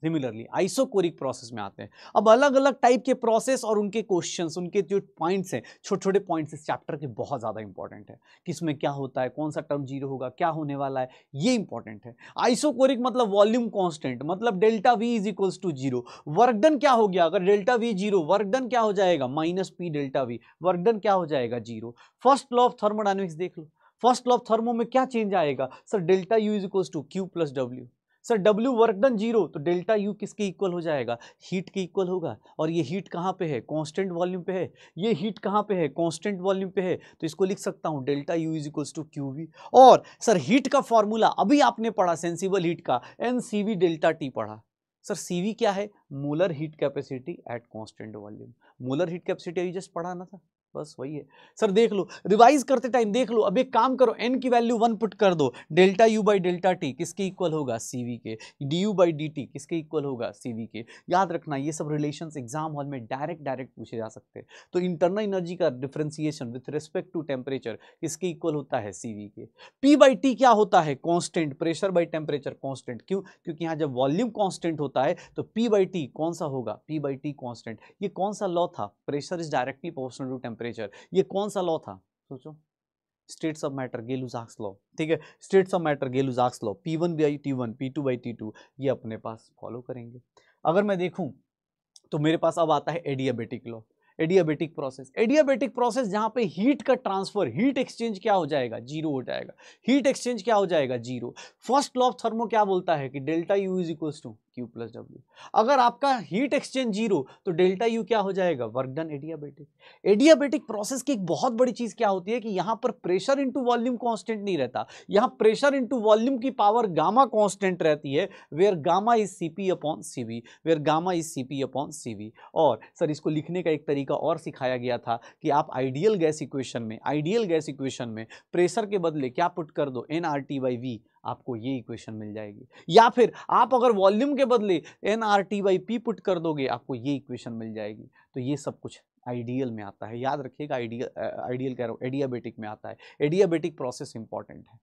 सिमिलरली आइसोकोरिक प्रोसेस में आते हैं। अब अलग अलग टाइप के प्रोसेस और उनके क्वेश्चंस, उनके जो पॉइंट्स हैं, छोटे छोटे पॉइंट्स इस चैप्टर के बहुत ज़्यादा इंपॉर्टेंट है। किसमें क्या होता है, कौन सा टर्म जीरो होगा, क्या होने वाला है, ये इंपॉर्टेंट है। आइसोकोरिक मतलब वॉल्यूम कांस्टेंट, मतलब delta V is equals to zero. Work done क्या हो गया? अगर delta V zero, work done क्या हो जाएगा? Minus P delta V, work done क्या हो जाएगा? Zero. First law of thermodynamics देख लो, फर्स्ट लॉ ऑफ थर्मो में क्या चेंज आएगा? Sir delta U is equals to Q plus W. Sir W work done zero तो डेल्टा U किसके इक्वल हो जाएगा? हीट के इक्वल होगा। और ये हीट कहाँ पे है? कांस्टेंट वॉल्यूम पे है। ये हीट कहाँ पे है? कांस्टेंट वॉल्यूम पे है। तो इसको लिख सकता हूँ delta U is equals to QV। और सर हीट का फॉर्मूला अभी आपने पढ़ा, सेंसिबल हीट का NCV डेल्टा T पढ़ा। सर CV क्या है? Molar heat capacity at constant volume. Molar heat capacity अभी जस्ट पढ़ा ना था, बस वही है। सर देख लो, रिवाइज करते टाइम देख लो। अब एक काम करो, n की वैल्यू 1 पुट कर दो, delta U by delta T किसके इक्वल होगा? CV के। du बाई dt किसके इक्वल होगा? CV के। याद रखना ये सब रिलेशंस एग्जाम हॉल में डायरेक्ट पूछे जा सकते हैं। तो इंटरनल एनर्जी का differentiation with respect to temperature किसके इक्वल होता है? CV के। P बाई टी क्या होता है? Constant, pressure by temperature constant. क्यों? क्योंकि यहाँ जब वॉल्यूम कांस्टेंट होता है तो P बाई टी कौन सा होगा? P by T constant. ये कौन सा लॉ था? Pressure is directly proportional to temperature. ये कौन सा लॉ था? सोचो, states of matter Gay Lussac's law. ठीक है, states of matter Gay Lussac's law. P1 by T1, P2 by T2 ये अपने पास फॉलो करेंगे। अगर मैं देखूं तो मेरे पास अब आता है adiabatic law. Adiabatic process. Adiabatic process जहां पे हीट का ट्रांसफर, हीट एक्सचेंज क्या हो जाएगा, जीरो हो जाएगा। हीट एक्सचेंज क्या हो जाएगा, zero. First law of thermo क्या बोलता है कि delta U is equal to Q plus W. अगर आपका हीट एक्सचेंज जीरो तो डेल्टा यू क्या हो जाएगा, work done adiabatic. Adiabatic process की एक बहुत बड़ी चीज क्या होती है कि यहां पर प्रेशर इंटू वॉल्यूम कांस्टेंट नहीं रहता, यहां प्रेशर इंटू वॉल्यूम की पावर गामा कांस्टेंट रहती है, where gamma is CP upon CV, where gamma is CP upon CV. और सर इसको लिखने का एक तरीका और सिखाया गया था कि आप आइडियल गैस इक्वेशन में, आइडियल गैस इक्वेशन में प्रेशर के बदले क्या पुट कर दो, N R T by V, आपको ये इक्वेशन मिल जाएगी। या फिर आप अगर वॉल्यूम के बदले N R T by P put कर दोगे, आपको ये इक्वेशन मिल जाएगी। तो ये सब कुछ आइडियल में आता है, याद रखिएगा, आइडियल कह रहा हूँ, एडियाबेटिक में आता है। एडियाबेटिक प्रोसेस इंपॉर्टेंट है।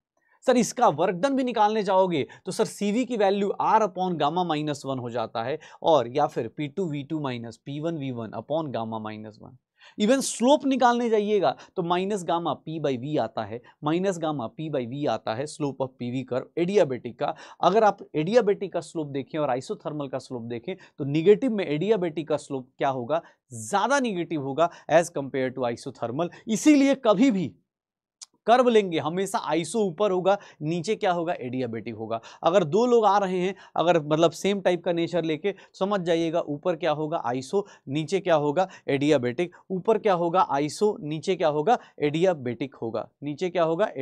सर इसका वर्क डन भी निकालने जाओगे तो सर सीवी की value R upon gamma minus one हो जाता है, और या फिर P two V two minus P one V one upon gamma minus one. Even slope निकालने जाइएगा तो minus gamma P by V आता है, minus gamma P by V आता है, slope of PV curve adiabatic का। अगर आप एडियाबेटिक का स्लोप देखें और आइसोथर्मल का स्लोप देखें तो निगेटिव में एडियाबेटिक का स्लोप क्या होगा, ज्यादा निगेटिव होगा एज कंपेयर टू आइसोथर्मल। इसीलिए कभी भी कर्व लेंगे हमेशा आइसो ऊपर होगा, नीचे क्या होगा, एडियाबेटिक होगा। अगर दो लोग आ रहे हैं, अगर मतलब सेम टाइप का नेचर लेके, समझ जाइएगा ऊपर क्या होगा, आइसो, नीचे क्या होगा, एडियाबेटिक। ऊपर क्या होगा, आइसो, नीचे क्या होगा, एडियाबेटिक होगा, नीचे क्या होगा,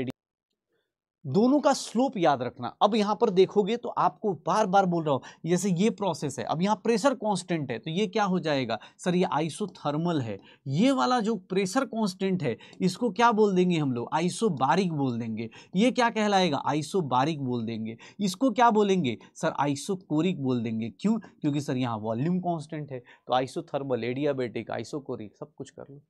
दोनों का स्लोप याद रखना। अब यहां पर देखोगे तो आपको बार बार बोल रहा हूं, जैसे ये प्रोसेस है, अब यहां प्रेशर कांस्टेंट है तो ये क्या हो जाएगा, सर ये आइसोथर्मल है। ये वाला जो प्रेशर कांस्टेंट है इसको क्या बोल देंगे हम लोग, आइसोबारिक बोल देंगे। ये क्या कहलाएगा, आइसोबारिक बोल देंगे। इसको क्या बोलेंगे सर, आइसोकोरिक बोल देंगे। क्यों, क्योंकि सर यहाँ वॉल्यूम कांस्टेंट है। तो आइसोथर्मल, एडियाबेटिक, आइसोकोरिक, सब कुछ कर लो,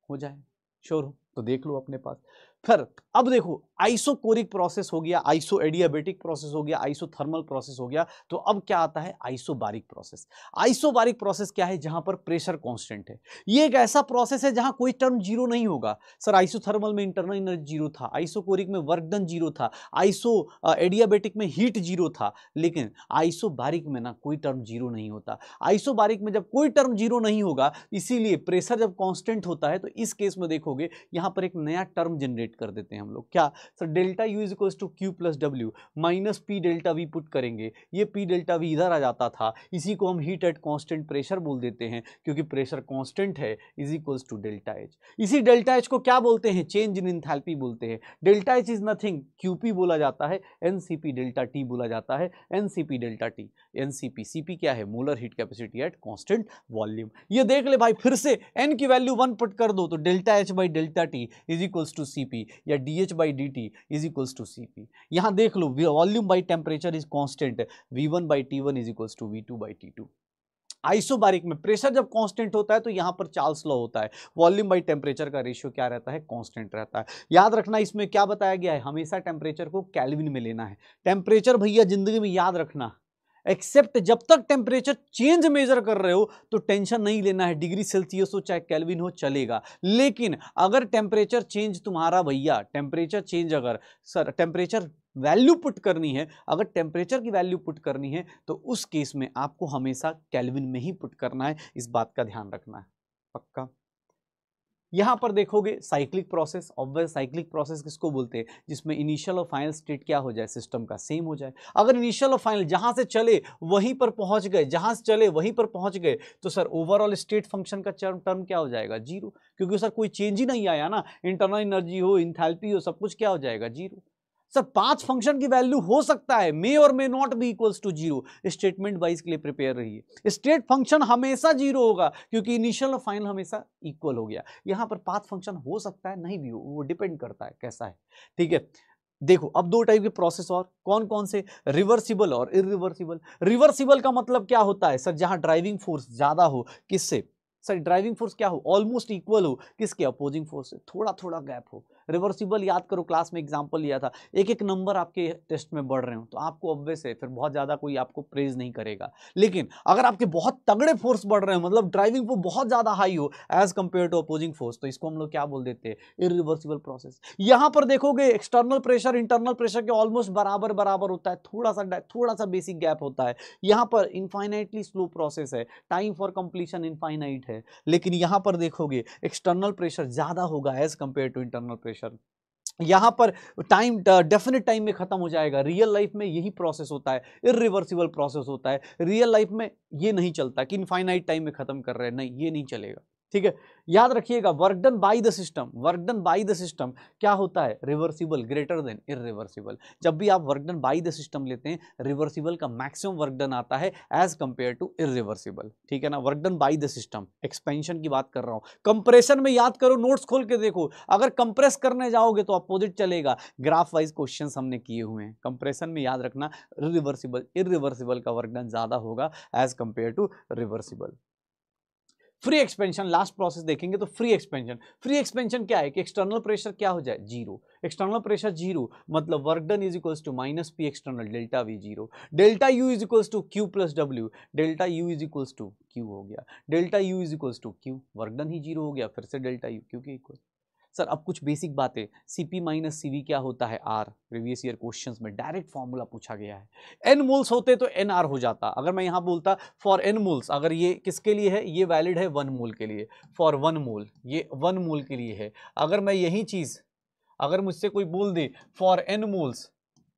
हो जाए। श्योर हो तो देख लो अपने पास। फिर अब देखो, आइसोकोरिक प्रोसेस हो गया, आइसो एडियाबेटिक प्रोसेस हो गया, आइसोथर्मल प्रोसेस हो गया। तो अब क्या आता है, आइसोबारिक प्रोसेस। आइसोबारिक प्रोसेस क्या है, जहां पर प्रेशर कांस्टेंट है। ये एक ऐसा प्रोसेस है जहां कोई टर्म जीरो नहीं होगा। सर आइसोथर्मल में इंटरनल एनर्जी जीरो था, आइसोकोरिक में वर्क डन जीरो था, आइसो एडियाबेटिक में हीट जीरो था, लेकिन आइसोबारिक में ना कोई टर्म जीरो नहीं होता। आइसोबारिक में जब कोई टर्म जीरो नहीं होगा, इसीलिए प्रेशर जब कांस्टेंट होता है तो इस केस में देखोगे यहां पर एक नया टर्म जनरेट कर देते हैं हम लोग। क्या sir, delta U is equals to Q plus W minus P delta V put करेंगे। ये पी डेल्टा वी इधर आ जाता था, इसी को हम हीट एट कांस्टेंट प्रेशर बोल देते हैं, क्योंकि प्रेशर कांस्टेंट है, is equals to delta H. इसी डेल्टा एच को क्या बोलते हैं, चेंज इन एंथैल्पी बोलते हैं। Delta H is nothing, QP बोला जाता है, एनसीपी डेल्टा टी बोला जाता है, NCP delta T, NCP, CP क्या है, molar heat capacity at constant volume. ये देख ले भाई, फिर से एन की वैल्यू 1 पुट कर दो तो delta H by delta T is equals to CP, या DH by D is equals to CP. यहां देख लो, volume by temperature is constant, V1 by T1 is equals to V2 by T2। Isobaric में pressure जब constant होता है तो यहां पर चार्ल्स लॉ होता है, वॉल्यूम बाई टेम्परेचर का रेशियो क्या रहता है, कांस्टेंट रहता है। याद रखना, इसमें क्या बताया गया है, हमेशा टेम्परेचर को केल्विन में लेना है। टेम्परेचर भैया जिंदगी में याद रखना, एक्सेप्ट जब तक टेम्परेचर चेंज मेजर कर रहे हो तो टेंशन नहीं लेना है, डिग्री सेल्सियस हो चाहे केल्विन हो चलेगा। लेकिन अगर टेम्परेचर चेंज तुम्हारा भैया, टेम्परेचर चेंज, अगर सर टेम्परेचर वैल्यू पुट करनी है, अगर टेम्परेचर की वैल्यू पुट करनी है तो उस केस में आपको हमेशा केल्विन में ही पुट करना है, इस बात का ध्यान रखना है पक्का। यहां पर देखोगे cyclic process, obvious cyclic process किसको बोलते हैं, जिसमें इनिशियल और फाइनल स्टेट क्या हो जाए, सिस्टम का सेम हो जाए। अगर इनिशियल और फाइनल जहां से चले वहीं पर पहुंच गए, जहां से चले वहीं पर पहुंच गए, तो सर ओवरऑल स्टेट फंक्शन का टर्म क्या हो जाएगा, जीरो, क्योंकि सर कोई चेंज ही नहीं आया ना, इंटरनल एनर्जी हो, इंथैल्पी हो, सब कुछ क्या हो जाएगा, जीरो। सर 5 फंक्शन की वैल्यू हो सकता है, मे और may not be equals to zero, statement wise के लिए प्रिपेयर रहिए। स्टेट फंक्शन हमेशा जीरो होगा क्योंकि इनिशियल और फाइनल हमेशा इक्वल हो गया। यहां पर 5 फंक्शन हो सकता है, नहीं भी हो, वो डिपेंड करता है कैसा है, ठीक है। देखो अब 2 टाइप के प्रोसेस और कौन कौन से, रिवर्सिबल और इरिवर्सिबल। रिवर्सिबल का मतलब क्या होता है सर, जहां ड्राइविंग फोर्स ज्यादा हो, किससे सर, ड्राइविंग फोर्स क्या हो, ऑलमोस्ट इक्वल हो, किसके, अपोजिंग फोर्स से, थोड़ा थोड़ा गैप हो। रिवर्सिबल याद करो, क्लास में एग्जांपल लिया था, एक एक नंबर आपके टेस्ट में बढ़ रहे हो तो आपको ऑब्वियस है फिर बहुत ज्यादा कोई आपको प्रेज नहीं करेगा। लेकिन अगर आपके बहुत तगड़े फोर्स बढ़ रहे हो, मतलब ड्राइविंग फोर्स बहुत ज्यादा हाई हो as compare to opposing force, तो इसको हम लोग क्या बोल देते हैं, इरिवर्सिबल प्रोसेस। यहां पर देखोगे एक्सटर्नल प्रेशर इंटरनल प्रेशर के ऑलमोस्ट बराबर बराबर होता है, थोड़ा सा बेसिक गैप होता है। यहां पर इनफाइनाइटली स्लो प्रोसेस है, टाइम फॉर कंप्लीशन इनफाइनाइट है, है, लेकिन यहाँ पर देखोगे एक्सटर्नल प्रेशर ज़्यादा होगा as compare to internal pressure. यहाँ पर टाइम डेफिनेट टाइम में खत्म हो जाएगा। रियल लाइफ में यही प्रोसेस होता है, इररिवर्सिबल प्रोसेस होता है। रियल लाइफ में ये नहीं चलता कि इनफाइनाइट टाइम में खत्म कर रहे हैं, नहीं, ये नहीं चलेगा। ठीक है, याद रखिएगा, work done by the system, work done by the system क्या होता है, रिवर्सिबल ग्रेटर देन इररिवर्सिबल। जब भी आप work done by the system लेते हैं, रिवर्सिबल का मैक्सिमम वर्क डन आता है एज कंपेयर टू इररिवर्सिबल। ठीक है ना, work done by the system, expansion की बात कर रहा हूं। कंप्रेशन में याद करो, नोट्स खोल के देखो, अगर कंप्रेस करने जाओगे तो अपोजिट चलेगा। ग्राफ वाइज क्वेश्चंस हमने किए हुए हैं। कंप्रेशन में याद रखना रिवर्सिबल, इररिवर्सिबल का वर्क डन ज्यादा होगा as compare to reversible. Free expansion, last process देखेंगे तो फ्री एक्सपेंशन। फ्री एक्सपेंशन क्या है कि एक्सटर्नल प्रेशर क्या हो जाए, जीरो। एक्सटर्नल प्रेशर जीरो मतलब work done is equals to minus P external, delta V zero. Delta U is equals to Q plus W, delta U is equals to Q हो गया, delta U is equals to Q, work done ही zero हो गया, फिर से delta U Q के equal. Sir अब कुछ बेसिक बातें, सीपी माइनस सीवी क्या होता है, आर। प्रीवियस ईयर क्वेश्चंस में डायरेक्ट फॉर्मूला पूछा गया है। एन मोल्स होते तो एन आर हो जाता। अगर मैं यहां बोलता फॉर एन मोल्स, अगर ये किसके लिए है, ये वैलिड है 1 मोल के लिए, फॉर 1 मोल, ये 1 मोल के लिए है। अगर मैं यही चीज, अगर मुझसे कोई बोल दे फॉर एन मोल्स,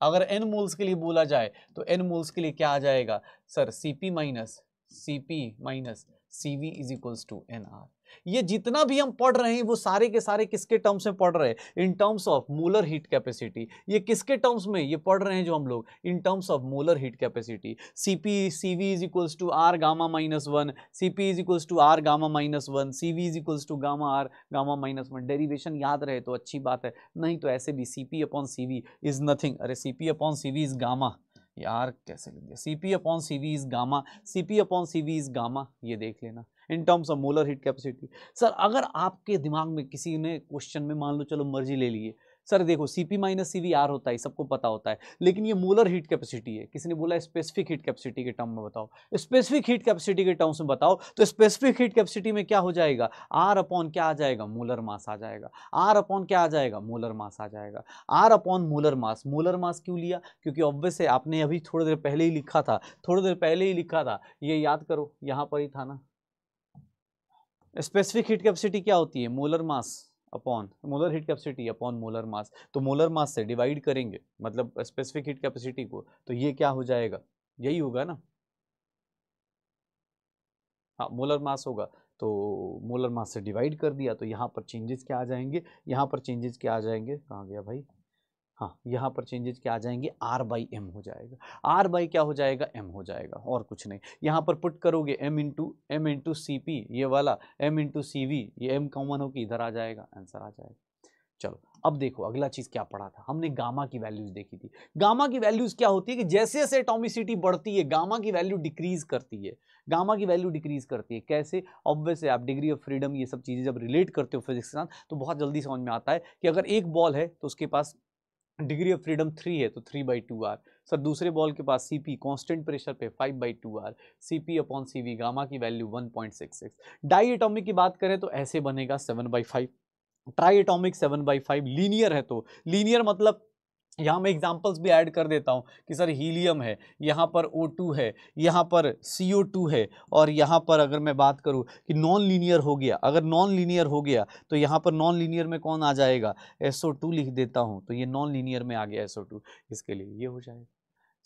अगर एन मोल्स के लिए बोला जाए तो एन मोल्स के लिए क्या आ जाएगा sir, CP minus CV is equals to N R. ये जितना भी हम पढ़ रहे हैं वो सारे के सारे किसके टर्म्स में पढ़ रहे हैं, इन terms of molar heat capacity. ये किसके टर्म्स में ये पढ़ रहे हैं जो हम लोग, in terms of molar heat capacity. CP CV is equals to R gamma minus 1, CP is equals to R gamma minus 1, CV is equals to gamma R gamma minus 1। Derivation याद रहे तो अच्छी बात है, नहीं तो ऐसे भी CP upon CV is nothing. अरे CP upon CV is gamma, यार कैसे लिख दिया, CP upon CV is gamma, CP upon CV is gamma, ये देख लेना in terms of molar heat capacity. Sir अगर आपके दिमाग में किसी ने क्वेश्चन में मान लो, चलो मर्जी ले लिए, सर देखो सीपी माइनस सीवी आर होता है, सबको पता होता है, लेकिन ये मोलर हीट कैपेसिटी है, किसी ने बोला स्पेसिफिक हीट कैपेसिटी के टर्म में बताओ, स्पेसिफिक हीट कैपेसिटी के टर्म्स में बताओ, तो स्पेसिफिक हीट कैपेसिटी में क्या हो जाएगा, आर अपॉन क्या आ जाएगा, मोलर मास आ जाएगा। आर अपॉन क्या आ जाएगा, मोलर मास आ जाएगा। R upon molar mass, molar mass क्यों लिया, क्योंकि ऑब्वियस है, आपने अभी थोड़ी देर पहले ही लिखा था, थोड़ी देर पहले ही लिखा था, ये याद करो, यहां पर ही था ना। स्पेसिफिक हीट कैपेसिटी क्या होती है, molar mass upon molar heat capacity upon molar मास। तो मोलर मास से डिवाइड करेंगे मतलब स्पेसिफिक हीट कैपेसिटी को, तो ये क्या हो जाएगा, यही होगा ना, हाँ मोलर मास होगा, तो मोलर मास से डिवाइड कर दिया, तो यहाँ पर चेंजेस क्या आ जाएंगे, यहाँ पर चेंजेस क्या आ जाएंगे, कहाँ गया भाई, हाँ यहाँ पर चेंजेस क्या आ जाएंगे, आर बाई एम हो जाएगा। आर बाई क्या हो जाएगा, एम हो जाएगा, और कुछ नहीं। यहाँ पर पुट करोगे एम इंटू सी पी, ये वाला एम इंटू सी वी, ये एम कॉमन हो कि इधर आ जाएगा, आंसर आ जाएगा। चलो अब देखो अगला चीज क्या पढ़ा था हमने, गामा की वैल्यूज देखी थी। गामा की वैल्यूज क्या होती है कि जैसे जैसे एटॉमिसिटी बढ़ती है गामा की वैल्यू डिक्रीज करती है, गामा की वैल्यू डिक्रीज करती है। कैसे, ऑब्वियस है, आप डिग्री ऑफ फ्रीडम ये सब चीजें जब रिलेट करते हो फिजिक्स के साथ तो बहुत जल्दी समझ में आता है कि अगर एक बॉल है तो उसके पास डिग्री ऑफ फ्रीडम 3 है तो 3/2 आर। सर दूसरे बॉल के पास सीपी कांस्टेंट प्रेशर पे 5/2 R, CP upon CV, gamma की वैल्यू 1.66। डाई एटॉमिक की बात करें तो ऐसे बनेगा 7/5, ट्राई एटॉमिक 7/5, लीनियर है तो लीनियर मतलब यहाँ मैं एग्जांपल्स भी ऐड कर देता हूँ कि सर हीलियम है, यहाँ पर O2 है, यहाँ पर CO2 है, और यहाँ पर अगर मैं बात करूँ कि नॉन लीनियर हो गया, अगर नॉन लीनियर हो गया तो यहाँ पर नॉन लीनियर में कौन आ जाएगा, SO2 लिख देता हूँ, तो ये नॉन लीनियर में आ गया SO2, इसके लिए ये हो जाएगा।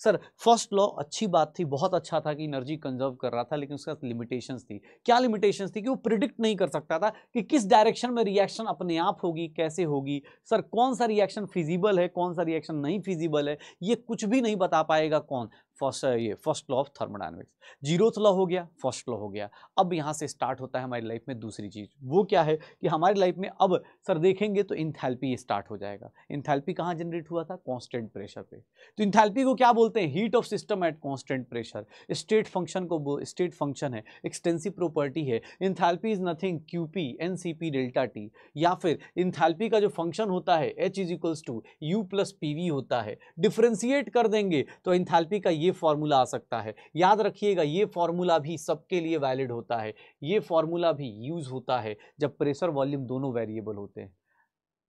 सर फर्स्ट लॉ अच्छी बात थी, बहुत अच्छा था कि एनर्जी कंजर्व कर रहा था, लेकिन उसके साथ लिमिटेशंस थी। क्या लिमिटेशंस थी कि वो प्रिडिक्ट नहीं कर सकता था कि किस डायरेक्शन में रिएक्शन अपने आप होगी, कैसे होगी। सर कौन सा रिएक्शन फिजिबल है, कौन सा रिएक्शन नहीं फिजिबल है, ये कुछ भी नहीं बता पाएगा कौन, first law of thermodynamics. Zeroth law हो गया, फर्स्ट लॉ हो गया। अब यहाँ से स्टार्ट होता है हमारी लाइफ में दूसरी चीज, वो क्या है कि हमारी लाइफ में अब सर देखेंगे तो इंथैल्पी स्टार्ट हो जाएगा। इंथैल्पी कहाँ जनरेट हुआ था, कांस्टेंट प्रेशर पे। तो इंथैल्पी को क्या बोलते हैं, heat of system at constant pressure. State function को, स्टेट फंक्शन है, एक्सटेंसिव प्रॉपर्टी है। Enthalpy is nothing QP NCP delta T, या फिर इंथैल्पी का जो फंक्शन होता है H is equals to U plus PV होता है। डिफरेंशिएट कर देंगे तो इंथैल्पी का ये फॉर्मूला आ सकता है। याद रखिएगा ये फॉर्मूला भी सबके लिए वैलिड होता है, ये फॉर्मूला भी यूज होता है जब प्रेशर वॉल्यूम दोनों वेरिएबल होते हैं।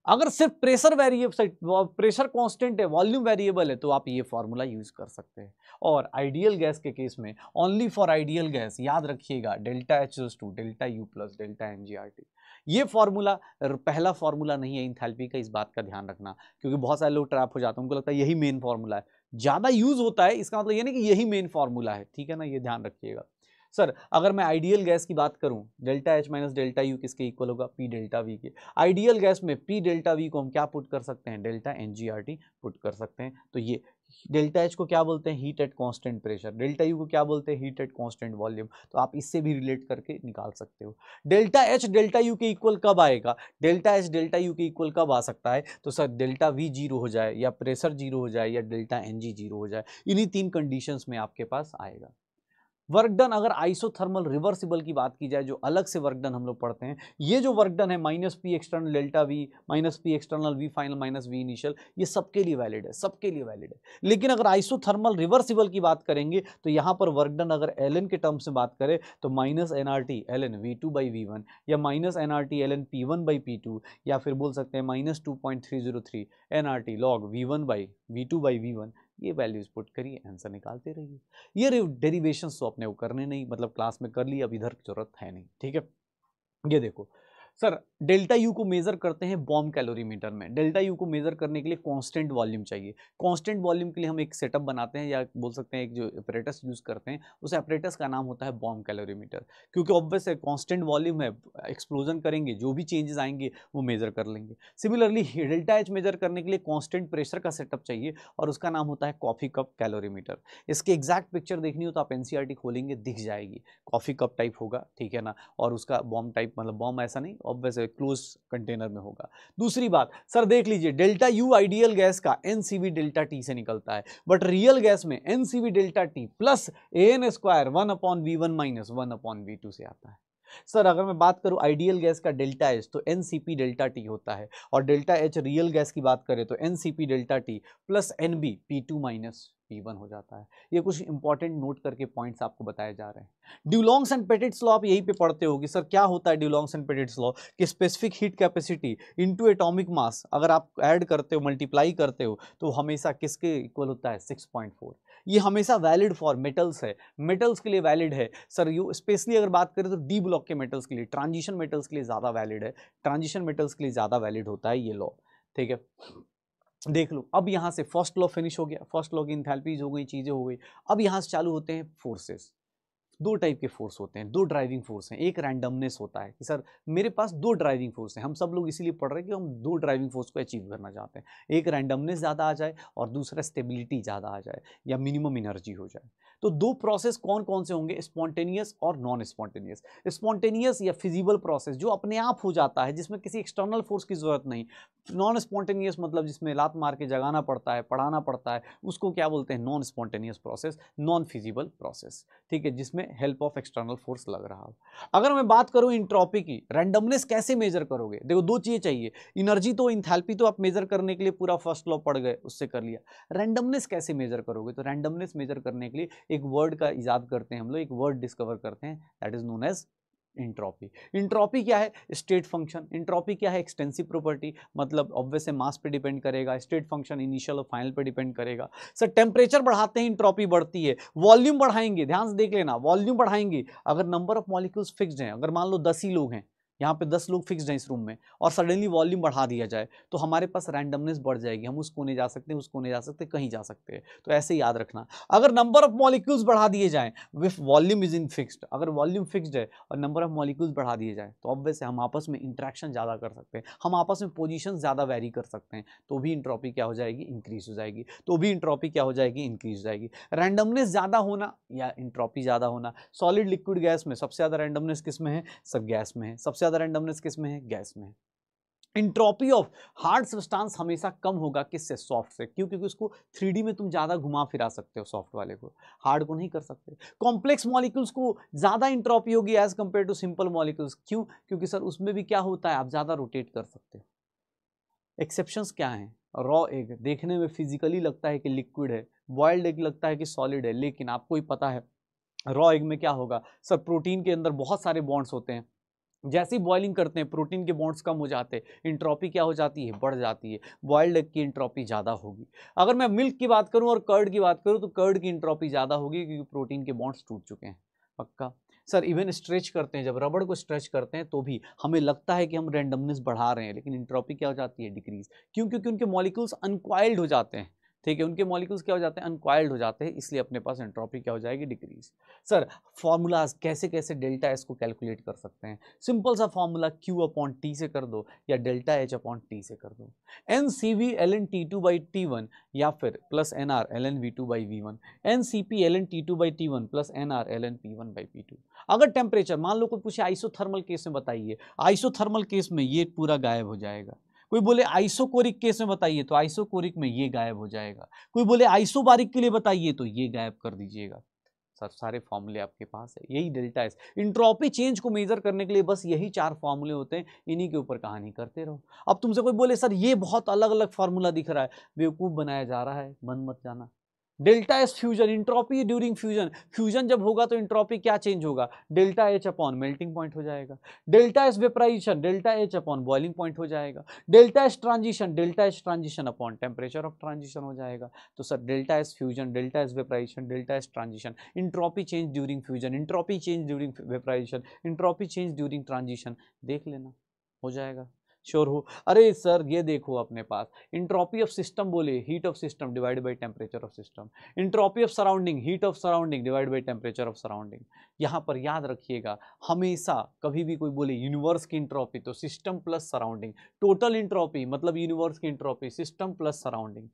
अगर सिर्फ प्रेशर कांस्टेंट है, वॉल्यूम वेरिएबल है, तो आप ये फॉर्मूला यूज कर सकते हैं। और आइडियल गैस के केस में ओनली फॉर आइडियल गैस याद रखिएगा delta H two delta U plus delta एनजीआरटी। ये फॉर्मूला पहला फॉर्मूला नहीं है इंथैल्पी का, इस बात का ध्यान रखना, क्योंकि बहुत सारे लोग ट्रैप हो जाते हैं, उनको लगता है यही मेन फॉर्मूला है, ज्यादा यूज होता है, इसका मतलब ये नहीं कि यही मेन फॉर्मूला है, ठीक है ना, ये ध्यान रखिएगा। सर अगर मैं आइडियल गैस की बात करूं, delta H minus delta U किसके इक्वल होगा, पी डेल्टा वी के। आइडियल गैस में पी डेल्टा वी को हम क्या पुट कर सकते हैं, डेल्टा एनजीआरटी पुट कर सकते हैं। तो ये डेल्टा एच को क्या बोलते हैं, heat at constant pressure, delta U को क्या बोलते हैं, हीट एट कांस्टेंट वॉल्यूम। तो आप इससे भी रिलेट करके निकाल सकते हो। डेल्टा एच डेल्टा यू के इक्वल कब आएगा, डेल्टा एच डेल्टा यू के इक्वल कब आ सकता है, तो सर डेल्टा वी जीरो हो जाए, या प्रेशर जीरो हो जाए, या डेल्टा एन जी जीरो हो जाए, इन्हीं तीन कंडीशंस में आपके पास आएगा। वर्क डन, अगर आइसोथर्मल रिवर्सिबल की बात की जाए, जो अलग से वर्क डन हम लोग पढ़ते हैं, ये जो वर्क डन है minus P external delta V minus P external V final minus V initial, ये सबके लिए वैलिड है, सबके लिए वैलिड है। लेकिन अगर आइसोथर्मल रिवर्सिबल की बात करेंगे तो यहाँ पर वर्क डन अगर एल एन के टर्म्स में बात करें तो minus N R T L N V two by V one, या minus N R T L N P one by P two, या फिर बोल सकते हैं minus 2.303 N R T log V one by V two by V one. ये values put करिए, answer निकालते रहिए। ये डेरिवेशंस तो अपने को करने नहीं, मतलब क्लास में कर ली, अब इधर जरूरत है नहीं, ठीक है। ये देखो सर, डेल्टा यू को मेजर करते हैं बॉम्ब कैलोरीमीटर में। डेल्टा यू को मेजर करने के लिए कांस्टेंट वॉल्यूम चाहिए। कांस्टेंट वॉल्यूम के लिए हम एक सेटअप बनाते हैं, या बोल सकते हैं एक जो अपरेटस यूज करते हैं, उस अपरेटस का नाम होता है बॉम्ब कैलोरीमीटर। क्योंकि ऑब्वियस है कांस्टेंट वॉल्यूम है, एक्सप्लोजन करेंगे, जो भी चेंजेस आएंगे वो मेजर कर लेंगे। सिमिलरली डेल्टा एच मेजर करने के लिए कांस्टेंट प्रेशर का सेटअप चाहिए, और उसका नाम होता है कॉफी कप कैलोरीमीटर। इसकी एग्जैक्ट पिक्चर देखनी हो तो आप एनसीईआरटी खोलेंगे, दिख जाएगी, कॉफी कप टाइप होगा, ठीक है ना, और उसका बॉम्ब टाइप, मतलब बॉम्ब ऐसा नहीं, ऑब्वियसली क्लोज कंटेनर में होगा। दूसरी बात सर देख लीजिए, डेल्टा यू आइडियल गैस का एनसीवी डेल्टा टी से निकलता है, बट रियल गैस में nCv delta T plus n square 1/v1 minus 1/v2 से आता है। सर अगर मैं बात करूं आइडियल गैस का डेल्टा एच तो एनसीपी डेल्टा टी होता है, और डेल्टा एच रियल गैस की बात करें तो NCP delta T plus NB P two minus P1 हो जाता है। ये कुछ इंपॉर्टेंट नोट करके पॉइंट्स आपको बताए जा रहे हैं। ड्यूलॉन्ग्स एंड पेटिट्स लॉ आप यहीं पे पढ़ते हो कि सर क्या होता है ड्यूलॉन्ग्स एंड पेटिट्स लॉ, कि specific heat capacity into atomic mass अगर आप ऐड करते हो, मल्टीप्लाई करते हो, तो हमेशा किसके इक्वल होता है, 6.4। ये हमेशा वैलिड फॉर मेटल्स है, मेटल्स के लिए वैलिड है सर। यू स्पेशली अगर बात करें तो डी ब्लॉक के मेटल्स के लिए, ट्रांजिशन मेटल्स के लिए ज़्यादा वैलिड है, ट्रांजिशन मेटल्स के लिए ज़्यादा वैलिड होता है ये लॉ, ठीक है। देख लो, अब यहाँ से फर्स्ट लॉ फिनिश हो गया, फर्स्ट लॉ की इंथैल्पीज हो गई, चीज़ें हो गई। अब यहाँ से चालू होते हैं फोर्सेस। दो टाइप के फोर्स होते हैं, दो ड्राइविंग फोर्स हैं। एक रैंडमनेस होता है कि सर मेरे पास दो ड्राइविंग फोर्स हैं, हम सब लोग इसीलिए पढ़ रहे हैं कि हम दो ड्राइविंग फोर्स को अचीव करना चाहते हैं। एक रैंडमनेस ज़्यादा आ जाए और दूसरा स्टेबिलिटी ज़्यादा आ जाए, या मिनिमम एनर्जी हो जाए। तो दो प्रोसेस कौन कौन से होंगे, स्पॉन्टेनियस और नॉन स्पॉन्टेनियस। स्पॉन्टेनियस या फिजिबल प्रोसेस जो अपने आप हो जाता है, जिसमें किसी एक्सटर्नल फोर्स की जरूरत नहीं। नॉन स्पॉन्टेनियस मतलब जिसमें लात मार के जगाना पड़ता है, पढ़ाना पड़ता है, उसको क्या बोलते हैं, non spontaneous process, non feasible process, ठीक है, जिसमें हेल्प ऑफ एक्सटर्नल फोर्स लग रहा हो। अगर मैं बात करूं इंट्रोपी की, रैंडमनेस कैसे मेजर करोगे, देखो दो चीजें चाहिए, एनर्जी तो इंथैल्पी तो आप मेजर करने के लिए पूरा फर्स्ट लॉ पढ़ गए, उससे कर लिया। रैंडमनेस कैसे मेजर करोगे, तो रैंडमनेस मेजर करने के लिए एक वर्ड का इजाद करते हैं हम लोग, एक वर्ड डिस्कवर करते हैं, that is known as entropy. Entropy क्या है, स्टेट फंक्शन। इंट्रोपी क्या है, एक्सटेंसिव प्रॉपर्टी, मतलब ऑब्वियस है मास पे डिपेंड करेगा, स्टेट फंक्शन इनिशियल और फाइनल पे डिपेंड करेगा। सर टेम्परेचर बढ़ाते हैं इंट्रोपी बढ़ती है, वॉल्यूम बढ़ाएंगे, ध्यान से देख लेना, वॉल्यूम बढ़ाएंगे अगर नंबर ऑफ मॉलिक्यूल्स फिक्स्ड हैं, अगर मान लो 10 ही लोग हैं, यहाँ पे 10 लोग फिक्स्ड हैं इस रूम में, और सडनली वॉल्यूम बढ़ा दिया जाए तो हमारे पास रैंडमनेस बढ़ जाएगी, हम उस कोने जा सकते हैं, उस कोने जा सकते हैं, कहीं जा सकते हैं। तो ऐसे याद रखना, अगर नंबर ऑफ मॉलिक्यूल्स बढ़ा दिए जाएं with volume is in fixed, अगर वॉल्यूम फिक्स्ड है और नंबर ऑफ मॉलिक्यूल्स बढ़ा दिए जाएं तो ऑब्वियस है हम आपस में इंटरेक्शन ज़्यादा कर सकते हैं, हम आपस में पोजीशन ज़्यादा वेरी कर सकते हैं, तो भी इंट्रोपी क्या हो जाएगी, इंक्रीज हो जाएगी, तो भी इंट्रोपी क्या हो जाएगी, इंक्रीज हो जाएगी। रैंडमनेस ज़्यादा होना या इंट्रोपी ज़्यादा होना, सॉलिड लिक्विड गैस में सबसे ज़्यादा रैंडमनेस किस में है, सब गैस में है, सबसे ज़्यादा रैंडमनेस किस में है, गैस में। इंट्रोपी ऑफ हार्ड सब्सटेंस हमेशा कम होगा किससे, सॉफ्ट से, क्योंकि उसको 3D में तुम ज्यादा घुमा फिरा सकते हो, सॉफ्ट वाले को, हार्ड को नहीं कर सकते। कॉम्प्लेक्स मॉलिक्यूल्स को ज्यादा इंट्रोपी होगी as compare to simple molecules, क्यों, क्योंकि सर उसमें भी क्या होता है, आप ज्यादा रोटेट कर सकते हो। एक्सेप्शंस क्या हैं, रॉ एग देखने में फिजिकली लगता है कि लिक्विड है, बॉइल्ड एग लगता है कि सॉलिड है, लेकिन आपको ही पता है रॉ एग में क्या होगा, सर प्रोटीन के अंदर बहुत सारे बॉन्ड्स होते हैं, जैसे ही बॉइलिंग करते हैं प्रोटीन के बॉन्ड्स कम हो जाते हैं, इंट्रॉपी क्या हो जाती है, बढ़ जाती है, बॉइल्ड एग की इंट्रॉपी ज़्यादा होगी। अगर मैं मिल्क की बात करूं और कर्ड की बात करूं तो कर्ड की इंट्रॉपी ज़्यादा होगी क्योंकि प्रोटीन के बॉन्ड्स टूट चुके हैं। पक्का सर? इवन स्ट्रेच करते हैं, जब रबड़ को स्ट्रेच करते हैं तो भी हमें लगता है कि हम रैंडमनेस बढ़ा रहे हैं, लेकिन इंट्रॉपी क्या हो जाती है, डिक्रीज। क्यों? क्योंकि उनके मॉलिक्यूल्स अनकॉइल्ड हो जाते हैं। ठीक है, उनके मॉलिक्यूल्स क्या हो जाते हैं, अनकॉइल्ड हो जाते हैं, इसलिए अपने पास एंट्रोपी क्या हो जाएगी, डिक्रीज। सर फॉर्मूलाज कैसे कैसे डेल्टा एस को कैलकुलेट कर सकते हैं? सिंपल सा फॉर्मूला Q अपॉन टी से कर दो या डेल्टा एच अपॉन टी से कर दो। NCV ln T2 by T1 या फिर plus NR ln V2 by V1, NCP ln T2 by T1 plus NR ln P1 by P2। अगर टेम्परेचर मान लो कोई पूछे आइसोथर्मल केस में बताइए, आइसोथर्मल केस में ये पूरा गायब हो जाएगा। कोई बोले आइसोकोरिक केस में बताइए तो आइसोकोरिक में ये गायब हो जाएगा। कोई बोले आइसोबारिक के लिए बताइए तो ये गायब कर दीजिएगा। सर सारे फॉर्मूले आपके पास है, यही डेल्टा एस। इंट्रोपी चेंज को मेजर करने के लिए बस यही 4 फॉर्मूले होते हैं, इन्हीं के ऊपर कहानी करते रहो। अब तुमसे कोई बोले सर ये बहुत अलग अलग फॉर्मूला दिख रहा है, बेवकूफ बनाया जा रहा है, मन मत जाना। Delta S fusion, entropy during fusion, fusion जब होगा तो इंट्रोपी क्या चेंज होगा, delta H upon melting point हो जाएगा। Delta S vaporisation, delta H upon boiling point हो जाएगा। Delta S transition, delta S transition upon temperature of transition हो जाएगा। तो sir delta S fusion, delta S vaporisation, delta S transition, entropy change during fusion, entropy change during vaporisation, entropy change during transition, देख लेना, हो जाएगा। Sure हो? अरे sir ये देखो अपने पास इंट्रोपी ऑफ सिस्टम बोले heat of system divide by temperature of system, entropy of surrounding heat of surrounding divide by temperature of surrounding. यहाँ पर याद रखिएगा हमेशा कभी भी कोई बोले यूनिवर्स की इंट्रोपी तो system plus surrounding, total entropy मतलब यूनिवर्स की इंट्रोपी सिस्टम प्लस सराउंडिंग।